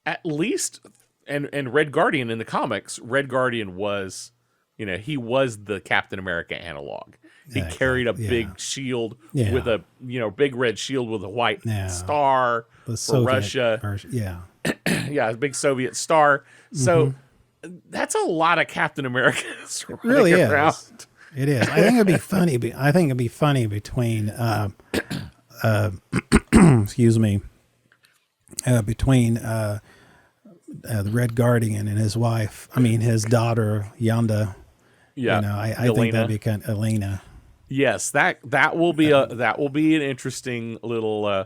at least, and Red Guardian in the comics, Red Guardian was, he was the Captain America analog. He carried a big shield with a, big red shield with a white star for Russia. A big Soviet star. So that's a lot of Captain Americas. It really is. Around. It is. I think it'd be funny. Between, excuse me, between the Red Guardian and his wife. I mean, his daughter Yonda. Yeah, I think that'd be kind of Elena. Yes, that will be an interesting little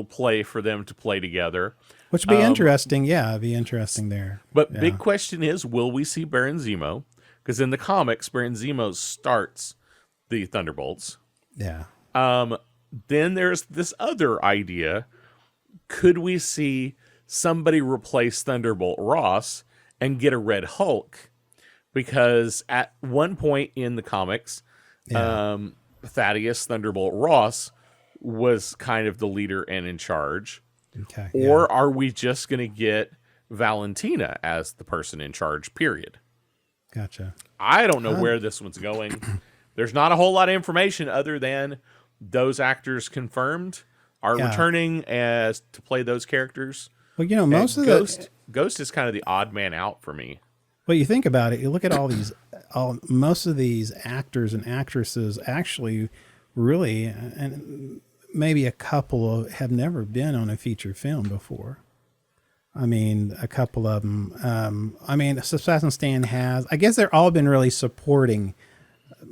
play for them to play together. Which would be interesting. Yeah, it'd be interesting there. But big question is, will we see Baron Zemo? Because in the comics, Baron Zemo starts the Thunderbolts. Yeah. Then there's this other idea. Could we see somebody replace Thunderbolt Ross and get a Red Hulk? Because at one point in the comics, Thaddeus Thunderbolt Ross was kind of the leader and in charge. Okay. Or are we just going to get Valentina as the person in charge, period? Gotcha. I don't know where this one's going. There's not a whole lot of information other than those actors confirmed are returning as to play those characters. Well, most of Ghost is kind of the odd man out for me. Well, you think about it, you look at most of these actors and actresses actually really, and maybe a couple have never been on a feature film before. I mean, a couple of them. Sebastian Stan has. I guess they've all been really supporting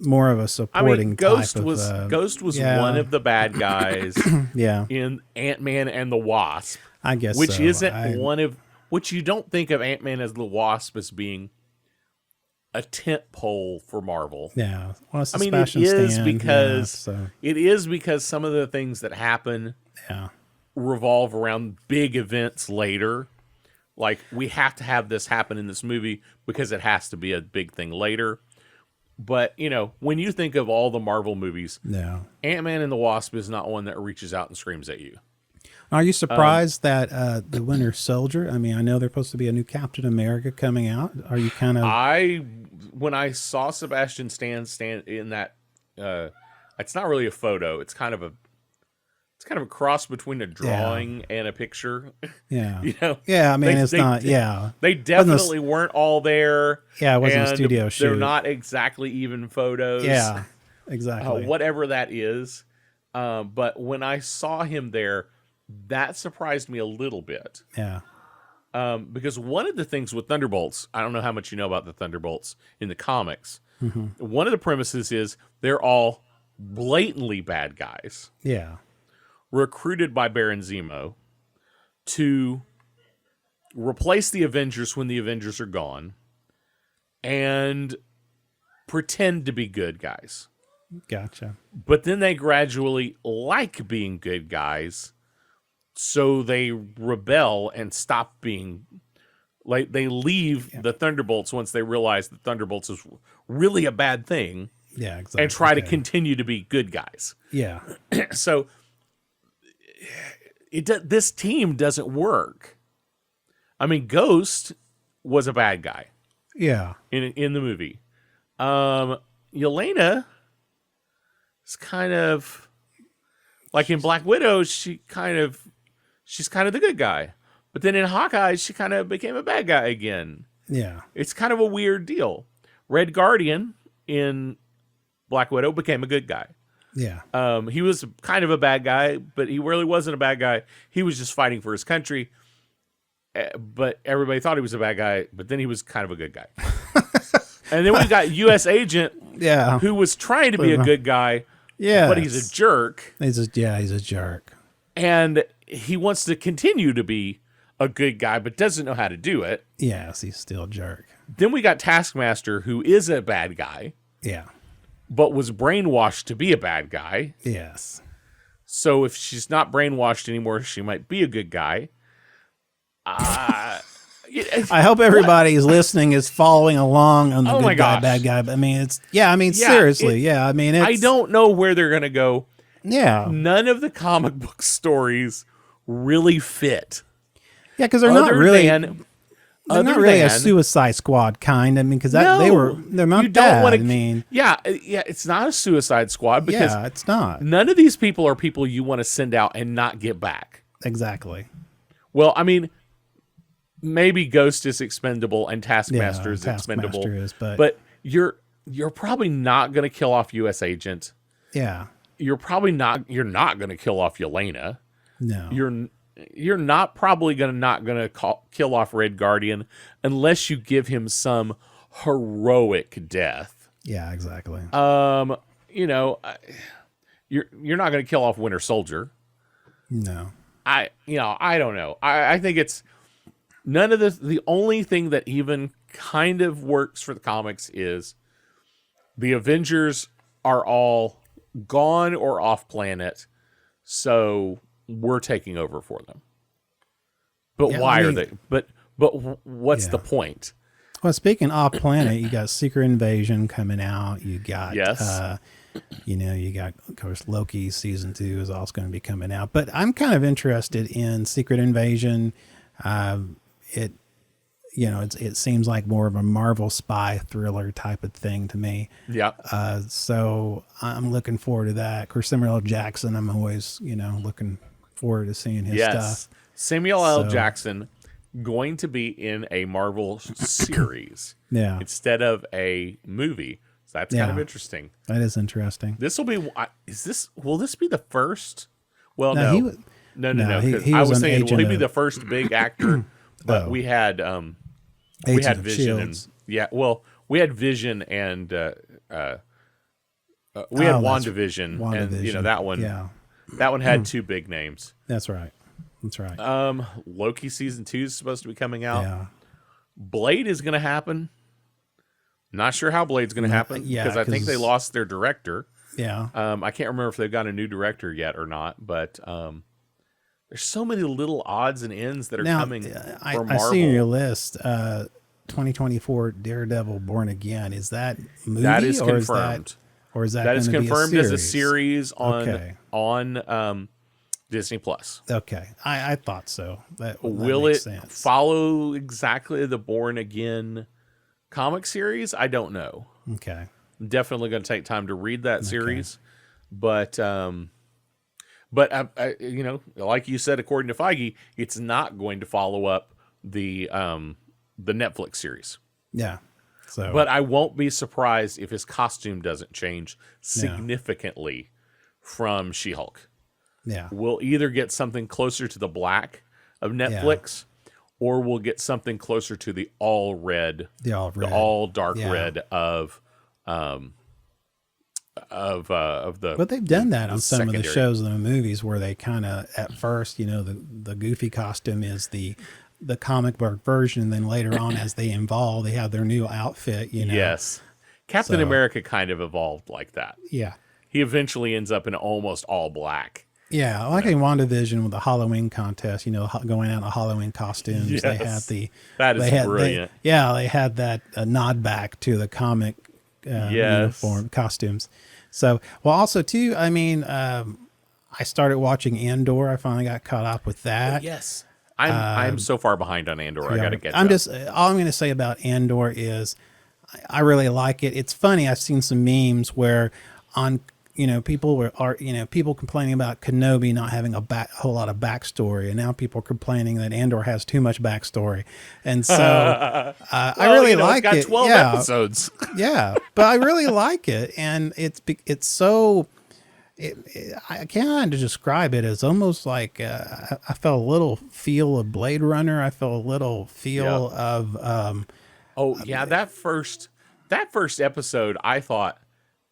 more of a supporting Ghost type was of, Ghost was yeah. one of the bad guys yeah, in Ant-Man and the Wasp. I guess which so. isn't one of which you don't think of Ant-Man as the Wasp as being a tent pole for Marvel. Yeah. Well, it's a it Sebastian is Stan, because yeah, so, it is because some of the things that happen yeah. revolve around big events later. Like, we have to have this happen in this movie because it has to be a big thing later. But, when you think of all the Marvel movies, Yeah. Ant-Man and the Wasp is not one that reaches out and screams at you. Are you surprised that the Winter Soldier? I mean, I know there's supposed to be a new Captain America coming out. Are you kind of? When I saw Sebastian Stan stand in that, it's not really a photo. It's kind of a cross between a drawing and a picture. Yeah. Yeah. I mean, it's not. Yeah. They definitely weren't all there. Yeah, it wasn't a studio shoot. They're not exactly even photos. Yeah. Exactly. Whatever that is. But when I saw him there, that surprised me a little bit. Yeah. Because one of the things with Thunderbolts, I don't know how much you know about the Thunderbolts in the comics. Mm-hmm. One of the premises is they're all blatantly bad guys. Yeah. Recruited by Baron Zemo to replace the Avengers when the Avengers are gone and pretend to be good guys. Gotcha. But then they gradually like being good guys, so they rebel and stop being like they leave the Thunderbolts once they realize that Thunderbolts is really a bad thing. Yeah, exactly. And try to continue to be good guys. Yeah. So this team doesn't work. I mean, Ghost was a bad guy. Yeah. In the movie. Yelena is kind of like in Black Widow, she's kind of the good guy. But then in Hawkeye, she kind of became a bad guy again. Yeah. It's kind of a weird deal. Red Guardian in Black Widow became a good guy. Yeah. He was kind of a bad guy, but he really wasn't a bad guy. He was just fighting for his country. But everybody thought he was a bad guy, but then he was kind of a good guy. And then we got U.S. Agent, who was trying to be a good guy, but he's a jerk. He's a jerk. And he wants to continue to be a good guy, but doesn't know how to do it. Yes, he's still a jerk. Then we got Taskmaster, who is a bad guy. Yeah. But was brainwashed to be a bad guy. Yes. So if she's not brainwashed anymore, she might be a good guy. I hope everybody's listening is following along on the good guy, bad guy. But I mean, seriously. I mean, I don't know where they're going to go. Yeah. None of the comic book stories really fit. Yeah, because they're not really a Suicide Squad kind. I mean, because they're not bad. It's not a Suicide Squad because it's not. None of these people are people you want to send out and not get back. Exactly. Well, I mean, maybe Ghost is expendable and Taskmaster is expendable, but you're probably not going to kill off U.S. Agent. Yeah. You're not going to kill off Yelena. No. You're not probably not going to kill off Red Guardian unless you give him some heroic death. Yeah, exactly. You're not going to kill off Winter Soldier. No. I don't know. I think it's none of this. The only thing that even kind of works for the comics is the Avengers are all gone or off planet, so we're taking over for them. But why are they? But what's the point? Well, speaking off planet, you got Secret Invasion coming out. You got you got, of course, Loki season 2 is also going to be coming out. But I'm kind of interested in Secret Invasion. It seems like more of a Marvel spy thriller type of thing to me. Yeah. So I'm looking forward to that. Of course, Samuel L. Jackson, I'm always, looking forward to seeing his stuff. Samuel L. Jackson going to be in a Marvel series instead of a movie. So that's kind of interesting. That is interesting. This will be. Will this be the first? Well, no. No. I was thinking, will he be the first big actor? But we had Vision. We had Vision and we had WandaVision, and that one, that one had two big names. That's right. That's right. Loki season 2 is supposed to be coming out. Yeah. Blade is going to happen. Not sure how Blade's going to happen because I think they lost their director. Yeah. I can't remember if they've got a new director yet or not, but there's so many little odds and ends that are coming for Marvel. I see in your list 2024 Daredevil Born Again. Is that movie? That is confirmed. That is confirmed be as a series on Disney Plus. Okay. I thought so. That will makes it sense. follow exactly the Born Again comic series? I don't know. Okay. Definitely going to take time to read that series, but you know, like you said, according to Feige, it's not going to follow up the Netflix series. Yeah. So, but I won't be surprised if his costume doesn't change significantly from She-Hulk. Yeah. We'll either get something closer to the black of Netflix, or we'll get something closer to the all dark red of the. But they've done that on some of the shows and the movies where they kind of at first, you know, the goofy costume is the comic book version, and then later on as they evolve, they have their new outfit. You know. Yes, Captain America kind of evolved like that. Yeah, he eventually ends up in almost all black. Yeah, like in WandaVision with the Halloween contest, you know, going out in Halloween costumes. Yes. They had brilliant. They had that nod back to the comic uniform costumes. So, well, also too, I mean, I started watching Andor. I finally got caught up with that. Yes, I'm so far behind on Andor. I got to catch up. All I'm going to say about Andor is I really like it. It's funny. I've seen some memes where people people complaining about Kenobi not having a whole lot of backstory, and now people are complaining that Andor has too much backstory, and so I really like it. It's got 12 episodes. Yeah, but I really like it, and it's so. I can't describe it. It's almost like I felt a little feel of Blade Runner. I felt a little feel of. That first episode, I thought,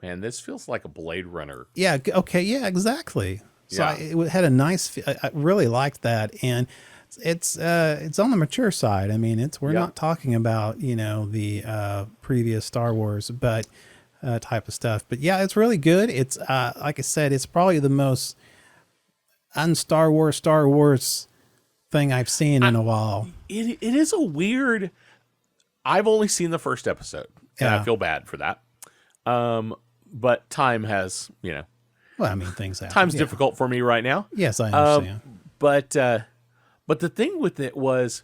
man, this feels like a Blade Runner. Yeah. Okay. Yeah. Exactly. So it had a nice. I really liked that, and it's on the mature side. I mean, we're not talking about the previous Star Wars, but type of stuff. But yeah, it's really good. It's like I said, it's probably the most Star Wars thing I've seen in a while. It is a weird. I've only seen the first episode, and I feel bad for that. But time has, well, I mean, things happen. Time's difficult for me right now. Yes, I understand. But the thing with it was,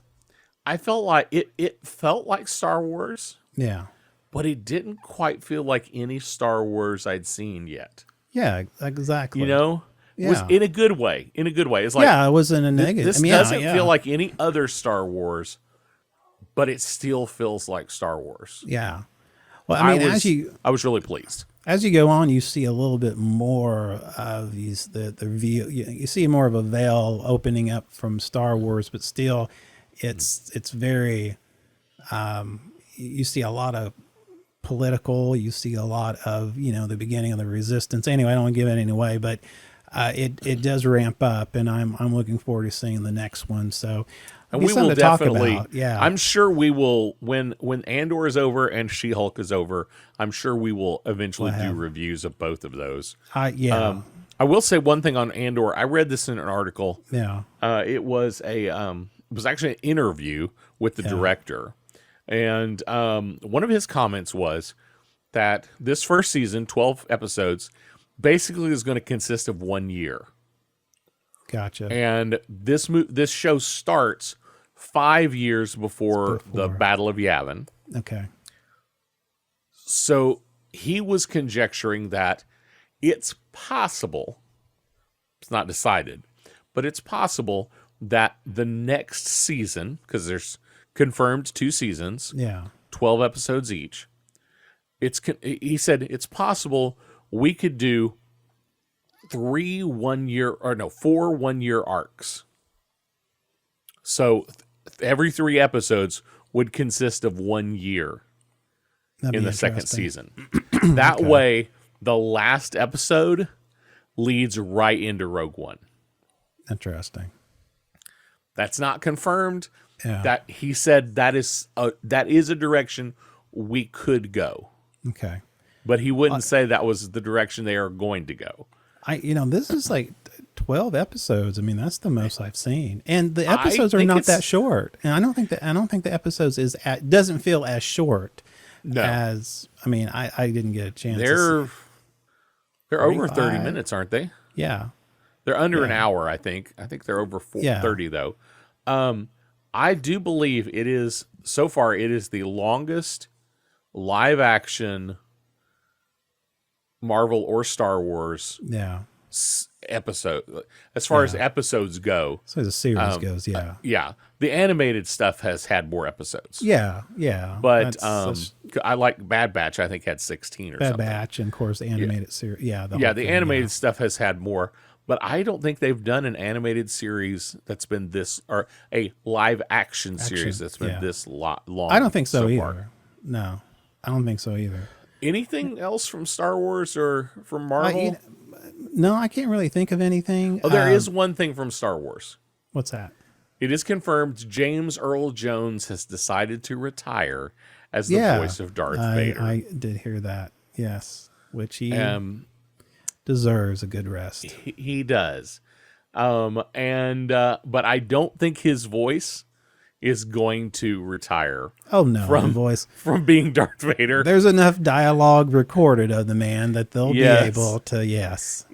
I felt like it felt like Star Wars. Yeah. But it didn't quite feel like any Star Wars I'd seen yet. Yeah, exactly. Was in a good way. In a good way. It's like, it wasn't a negative. This doesn't feel like any other Star Wars, but it still feels like Star Wars. Yeah. Well, I mean, I was really pleased. As you go on, you see a little bit more of the view. You see more of a veil opening up from Star Wars, but still, it's very. You see a lot of political. You see a lot of the beginning of the Resistance. Anyway, I don't want to give it away, but it does ramp up, and I'm looking forward to seeing the next one. So. And we will definitely, I'm sure we will, when Andor is over and She-Hulk is over, I'm sure we will eventually do reviews of both of those. I will say one thing on Andor. I read this in an article. Yeah. It was actually an interview with the director. And one of his comments was that this first season, 12 episodes, basically is going to consist of 1 year. Gotcha. And this show starts 5 years before the Battle of Yavin. Okay. So he was conjecturing that it's possible, it's not decided, but it's possible that the next season, because there's confirmed 2 seasons, 12 episodes each, he said it's possible we could do 4 1-year arcs. So every 3 episodes would consist of 1 year in the second season. That way, the last episode leads right into Rogue One. Interesting. That's not confirmed. Yeah. That he said that is a direction we could go. Okay. But he wouldn't say that was the direction they are going to go. This is like 12 episodes. I mean, that's the most I've seen. And the episodes are not that short. And I don't think the episodes doesn't feel as short as, I didn't get a chance They're over 30 minutes, aren't they? Yeah. They're under an hour, I think. I think they're over 30 though. I do believe it is the longest live action Marvel or Star Wars episode as far as episodes go. So the series goes, yeah. The animated stuff has had more episodes. Yeah. But I like Bad Batch, I think had 16 or something. Bad Batch, and of course the animated series. Yeah. The animated stuff has had more. But I don't think they've done an animated series that's been this, or a live action series that's been this long. I don't think so either. Far. No, I don't think so either. Anything else from Star Wars or from Marvel? No, I can't really think of anything. Oh, there is one thing from Star Wars. What's that? It is confirmed James Earl Jones has decided to retire as the voice of Darth Vader. I did hear that. Yes, which he deserves a good rest. He does. But I don't think his voice is going to retire. Oh no, from being Darth Vader. There's enough dialogue recorded of the man that they'll be able to. Yes.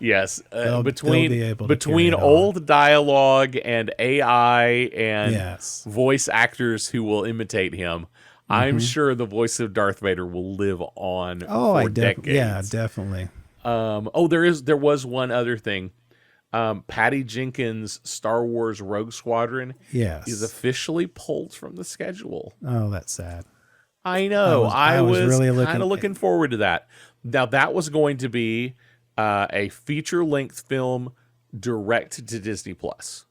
Between old dialogue and AI and voice actors who will imitate him, I'm sure the voice of Darth Vader will live on for decades. Yeah, definitely. There was one other thing. Patty Jenkins' Star Wars Rogue Squadron is officially pulled from the schedule. Oh, that's sad. I know. I was really kind of looking forward to that. Now, that was going to be a feature-length film direct to Disney Plus.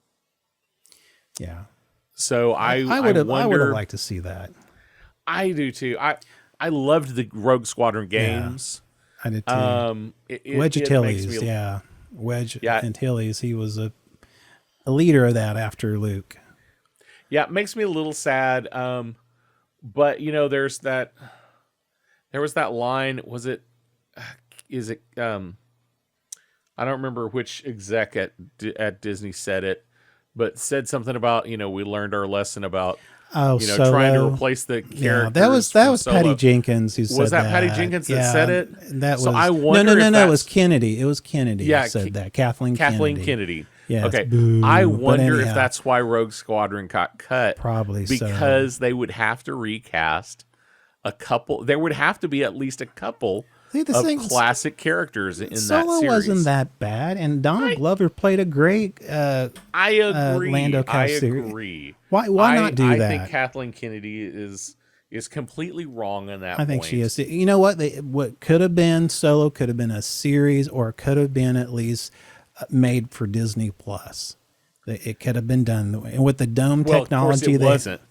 Yeah. So I would have liked to see that. I do too. I loved the Rogue Squadron games. I did too. Wedge Antilles, Wedge Antilles. He was a leader of that after Luke. Yeah, it makes me a little sad. But there was that line. Is it? I don't remember which exec at Disney said it, but said something about we learned our lesson about. Solo. Trying to replace the character. Yeah, that was Patty Jenkins who said that. Was that Patty Jenkins that said it? That was. So I wonder no. It was Kennedy. It was Kennedy who said that. Kathleen Kennedy. Yeah. Okay. I wonder if that's why Rogue Squadron got cut. Probably because they would have to recast a couple. There would have to be at least a couple of classic characters in that series. Solo wasn't that bad, and Donald Glover played a great. I agree. Lando Calrissian. I agree. Why not do that? I think Kathleen Kennedy is completely wrong on that. I think she is. You know what? What could have been Solo could have been a series, or it could have been at least made for Disney Plus. It could have been done with the dome technology. Of course it wasn't.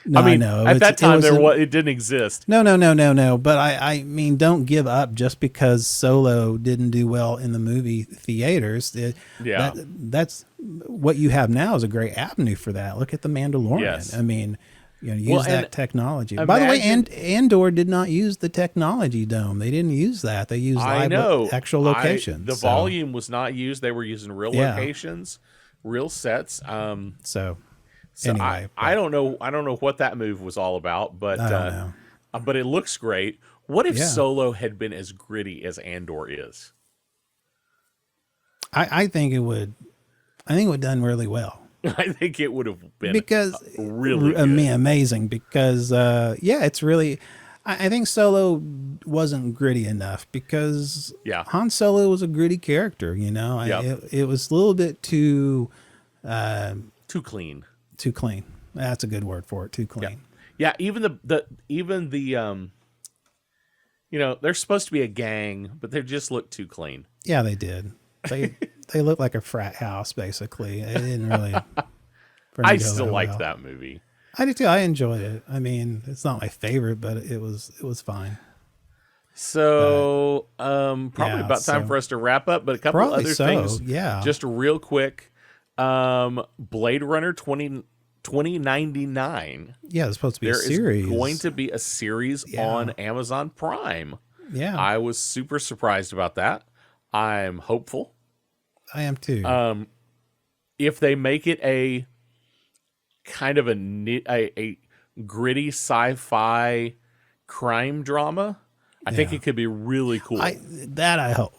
No, I know. At that time, it didn't exist. No. But I mean, don't give up just because Solo didn't do well in the movie theaters. That's what you have now is a great avenue for that. Look at The Mandalorian. Yes. I mean, use that technology. By the way, Andor did not use the technology dome. They didn't use that. They used actual locations. The volume was not used. They were using real locations, real sets. So anyway, I don't know what that move was all about, but it looks great. What if Solo had been as gritty as Andor is? I think it would. I think it would have done really well. I think it would have been really amazing. Because it's really. I think Solo wasn't gritty enough because Han Solo was a gritty character. It was a little bit too clean. Too clean. That's a good word for it. Too clean. Yeah. Even the they're supposed to be a gang, but they just look too clean. Yeah, they did. They look like a frat house, basically. It didn't really. I still liked that movie. I did too. I enjoyed it. I mean, it's not my favorite, but it was fine. So, probably about time for us to wrap up, but a couple other things. Yeah. Just real quick. Blade Runner 2099. Yeah, it's supposed to be a series. There is going to be a series on Amazon Prime. Yeah. I was super surprised about that. I'm hopeful. I am too. If they make it a kind of a gritty sci-fi crime drama, I think it could be really cool. I hope.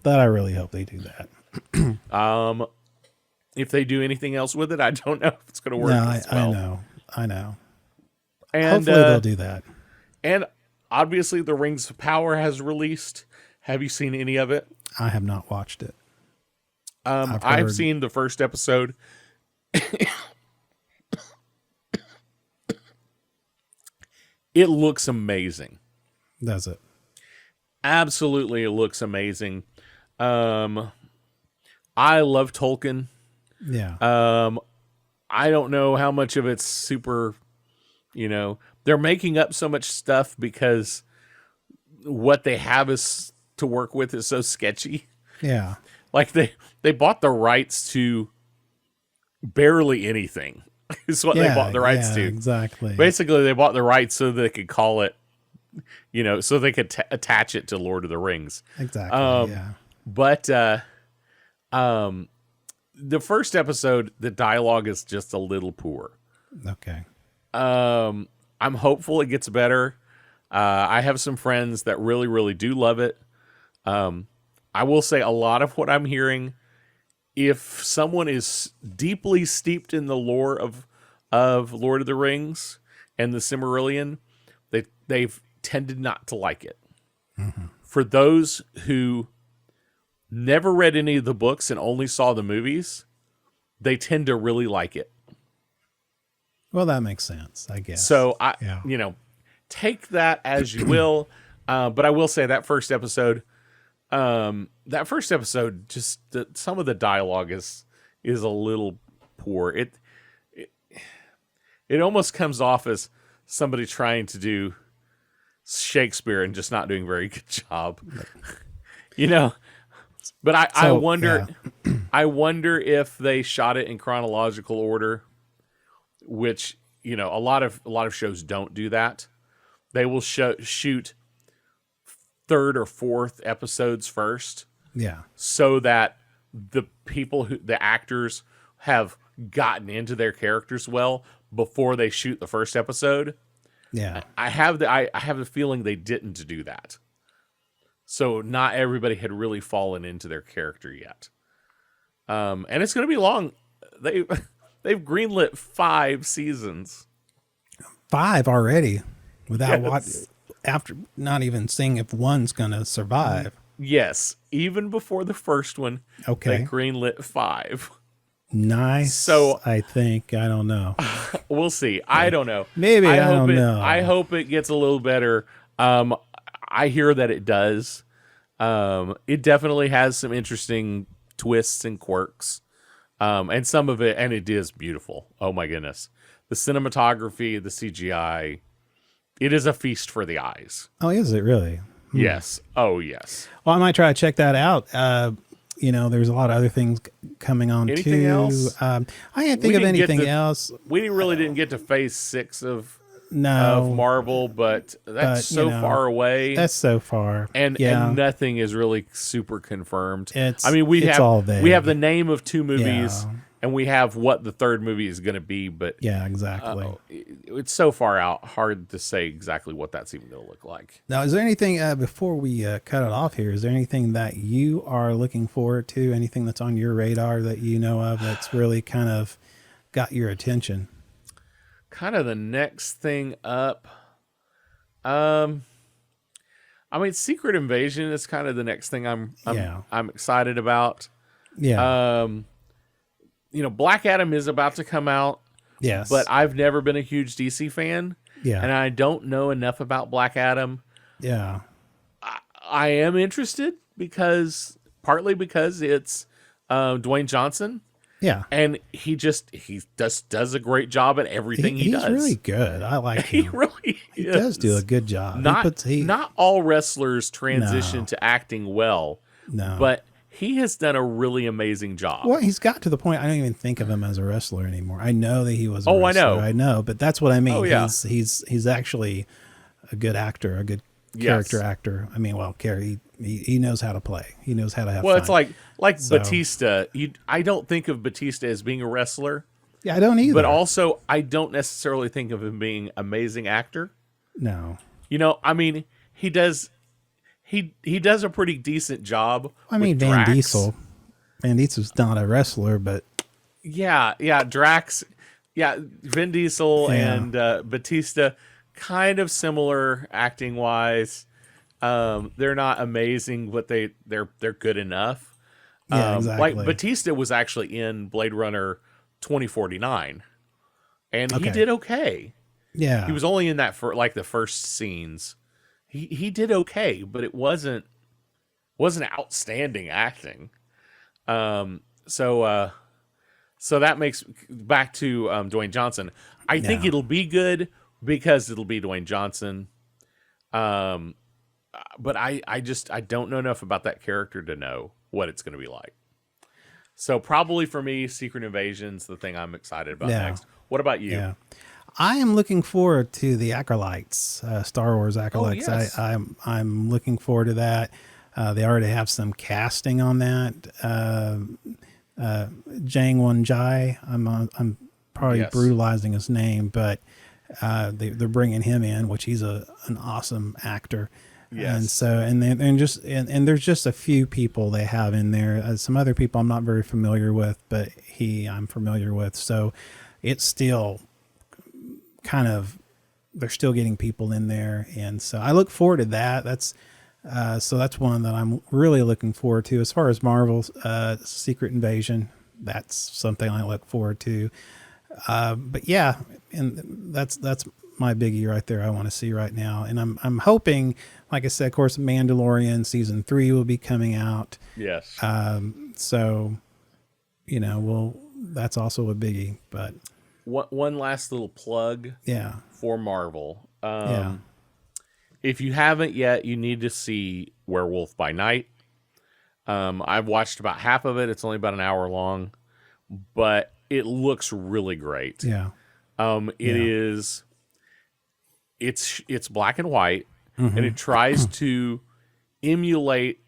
I really hope they do that. If they do anything else with it, I don't know if it's going to work as well. I know. And hopefully they'll do that. And obviously The Rings of Power has released. Have you seen any of it? I have not watched it. I've seen the first episode. It looks amazing. Does it? Absolutely, it looks amazing. I love Tolkien. Yeah. I don't know how much of it's super, they're making up so much stuff because what they have is to work with is so sketchy. Yeah. Like they bought the rights to barely anything. Is what they bought the rights to. Exactly. Basically, they bought the rights so they could call it, so they could attach it to Lord of the Rings. Exactly. Yeah. But the first episode, the dialogue is just a little poor. Okay. I'm hopeful it gets better. I have some friends that really, really do love it. I will say a lot of what I'm hearing, if someone is deeply steeped in the lore of Lord of the Rings and the Silmarillion, they've tended not to like it. Mm-hmm. For those who never read any of the books and only saw the movies, they tend to really like it. Well, that makes sense, I guess. So take that as you will. But I will say that first episode, just some of the dialogue is a little poor. It almost comes off as somebody trying to do Shakespeare and just not doing a very good job. But I wonder, I wonder if they shot it in chronological order, which a lot of shows don't do that. They will shoot third or fourth episodes first. Yeah. So that the the actors have gotten into their characters well before they shoot the first episode. Yeah. I have the feeling they didn't do that. So not everybody had really fallen into their character yet. And it's going to be long. They've greenlit 5 seasons. 5 already without after not even seeing if one's going to survive. Yes, even before the first one, okay. They greenlit 5. Nice. So I think, I don't know. We'll see. I don't know. Maybe I don't know. I hope it gets a little better. I hear that it does. It definitely has some interesting twists and quirks. And some of it, and it is beautiful. Oh my goodness. The cinematography, the CGI, it is a feast for the eyes. Oh, is it really? Yes. Oh, yes. Well, I might try to check that out. There's a lot of other things coming on anything too. Else? I can't think of anything else. We really didn't get to phase 6 of Marvel, but that's so far away. That's so far, and nothing is really super confirmed. We have the name of 2 movies, and we have what the third movie is going to be. But exactly. It's so far out, hard to say exactly what that's even going to look like. Now, is there anything before we cut it off here? Is there anything that you are looking forward to? Anything that's on your radar that you know of that's really kind of got your attention? Kind of the next thing up. Secret Invasion is kind of the next thing I'm excited about. Yeah. Black Adam is about to come out. Yes. But I've never been a huge DC fan. Yeah. And I don't know enough about Black Adam. Yeah. I am interested partly because it's Dwayne Johnson. Yeah. And he does a great job at everything he does. He's really good. I like He him. really He does do a good job. Not all wrestlers transition No. to acting well, No. but he has done a really amazing job. Well, he's got to the point I don't even think of him as a wrestler anymore. I know that he was a Oh, wrestler. I know. I know, but that's what I mean. Oh, yeah. He's actually a good actor, a good character actor. I mean, well, he knows how to play. He knows how to have fun. Well, it's like Batista. I don't think of Batista as being a wrestler. Yeah, I don't either. But also, I don't necessarily think of him being an amazing actor. No. You know, I mean, he does a pretty decent job. I mean, with Van Drax. Diesel. Van Diesel's not a wrestler, but Yeah, Drax. Yeah, Vin Diesel and Batista, kind of similar acting wise. They're not amazing, but they're good enough. yeah, exactly. Like Batista was actually in Blade Runner 2049, and he Okay. did okay. Yeah, He was only in that for like the first scenes. He did okay, but it wasn't outstanding acting. So that makes back to Dwayne Johnson. I think it'll be good because it'll be Dwayne Johnson. But I don't know enough about that character to know what it's going to be like. So probably for me, Secret Invasion's the thing I'm excited about next. What about you? Yeah. I am looking forward to the Acolytes, Star Wars Acolytes. Oh, yes. I'm looking forward to that. They already have some casting on that. Jang Won-jai. I'm probably brutalizing his name, but they're bringing him in, which he's an awesome actor. Yes. And so, and there's just a few people they have in there. Some other people I'm not very familiar with, but I'm familiar with. So it's still kind of, they're still getting people in there. And so I look forward to that. That's one that I'm really looking forward to. As far as Marvel's Secret Invasion, that's something I look forward to. But yeah, and that's my biggie right there. I want to see right now, and I'm hoping, like I said, of course, Mandalorian season 3 will be coming out. Yes. So, that's also a biggie. But one last little plug. Yeah. For Marvel. Yeah. If you haven't yet, you need to see Werewolf by Night. I've watched about half of it. It's only about an hour long, but it looks really great. Yeah. It's black and white, and it tries to emulate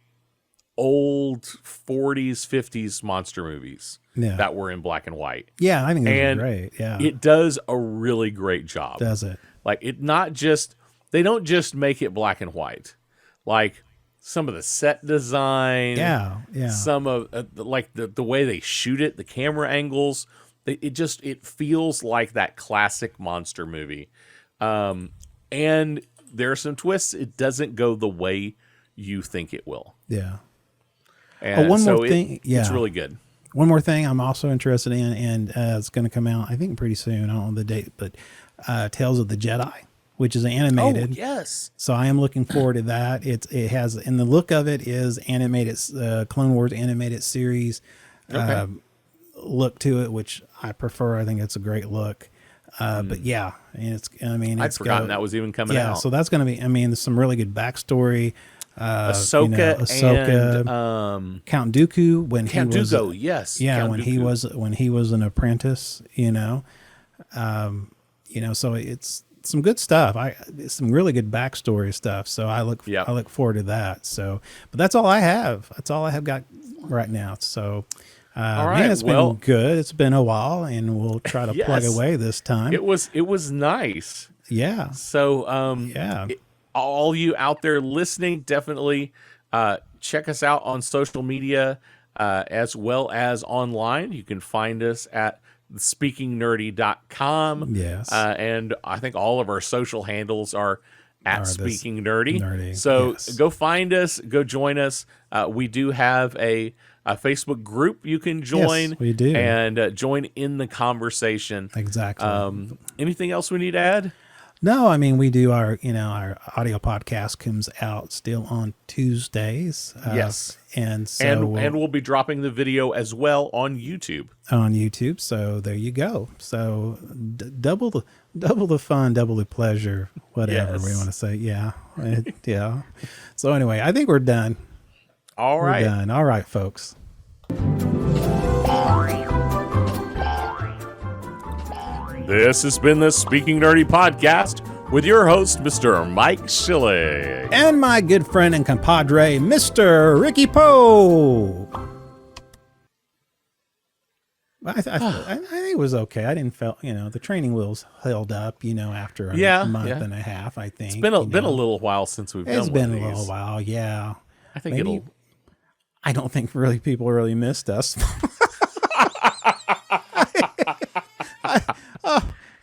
old 40s, 50s monster movies that were in black and white. Yeah, I think it's great. Yeah. It does a really great job. Does it? Like, they don't just make it black and white. Like, some of the set design, some of the way they shoot it, the camera angles, it feels like that classic monster movie. And there are some twists. It doesn't go the way you think it will. Yeah. And one more thing. It's really good. One more thing I'm also interested in, and it's going to come out, I think, pretty soon. I don't know the date, but Tales of the Jedi, which is animated. Oh, yes. So I am looking forward to that. It has, and the look of it is animated, Clone Wars animated series look to it, which I prefer. I think it's a great look. But yeah, and I'd forgotten that was even coming out. Yeah, so that's going to be, there's some really good backstory. Ahsoka and Count Dooku when Count he was Dooku, yes. Yeah, Count when Dooku. he was an apprentice, so it's some good stuff. Some really good backstory stuff. So I look forward to that. So, but that's all I have. That's all I have got right now. So, all right, man, it's been good. It's been a while, and we'll try to plug away this time. It was nice. Yeah. So, all you out there listening, definitely check us out on social media as well as online. You can find us at speakingnerdy.com. Yes. And I think all of our social handles are at Speaking Nerdy. So go find us, go join us. We do have a Facebook group you can join. Yes, we do. And join in the conversation. Exactly. Anything else we need to add? No, I mean, we do our audio podcast comes out still on Tuesdays. Yes. And so and we'll be dropping the video as well on YouTube. On YouTube. So there you go. So double the fun, double the pleasure, whatever we want to say. Yeah. Yeah. So anyway, I think we're done. All right. We're done. All right, folks. This has been the Speaking Nerdy podcast with your host, Mr. Mike Schilling. And my good friend and compadre, Mr. Ricky Poe. I think it was okay. I didn't feel, the training wheels held up, after a month and a half, I think. It's been a little while since we've done one of these. It's been a little while, yeah. I think I don't think people really missed us.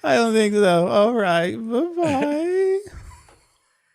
I don't think so. All right. Bye-bye.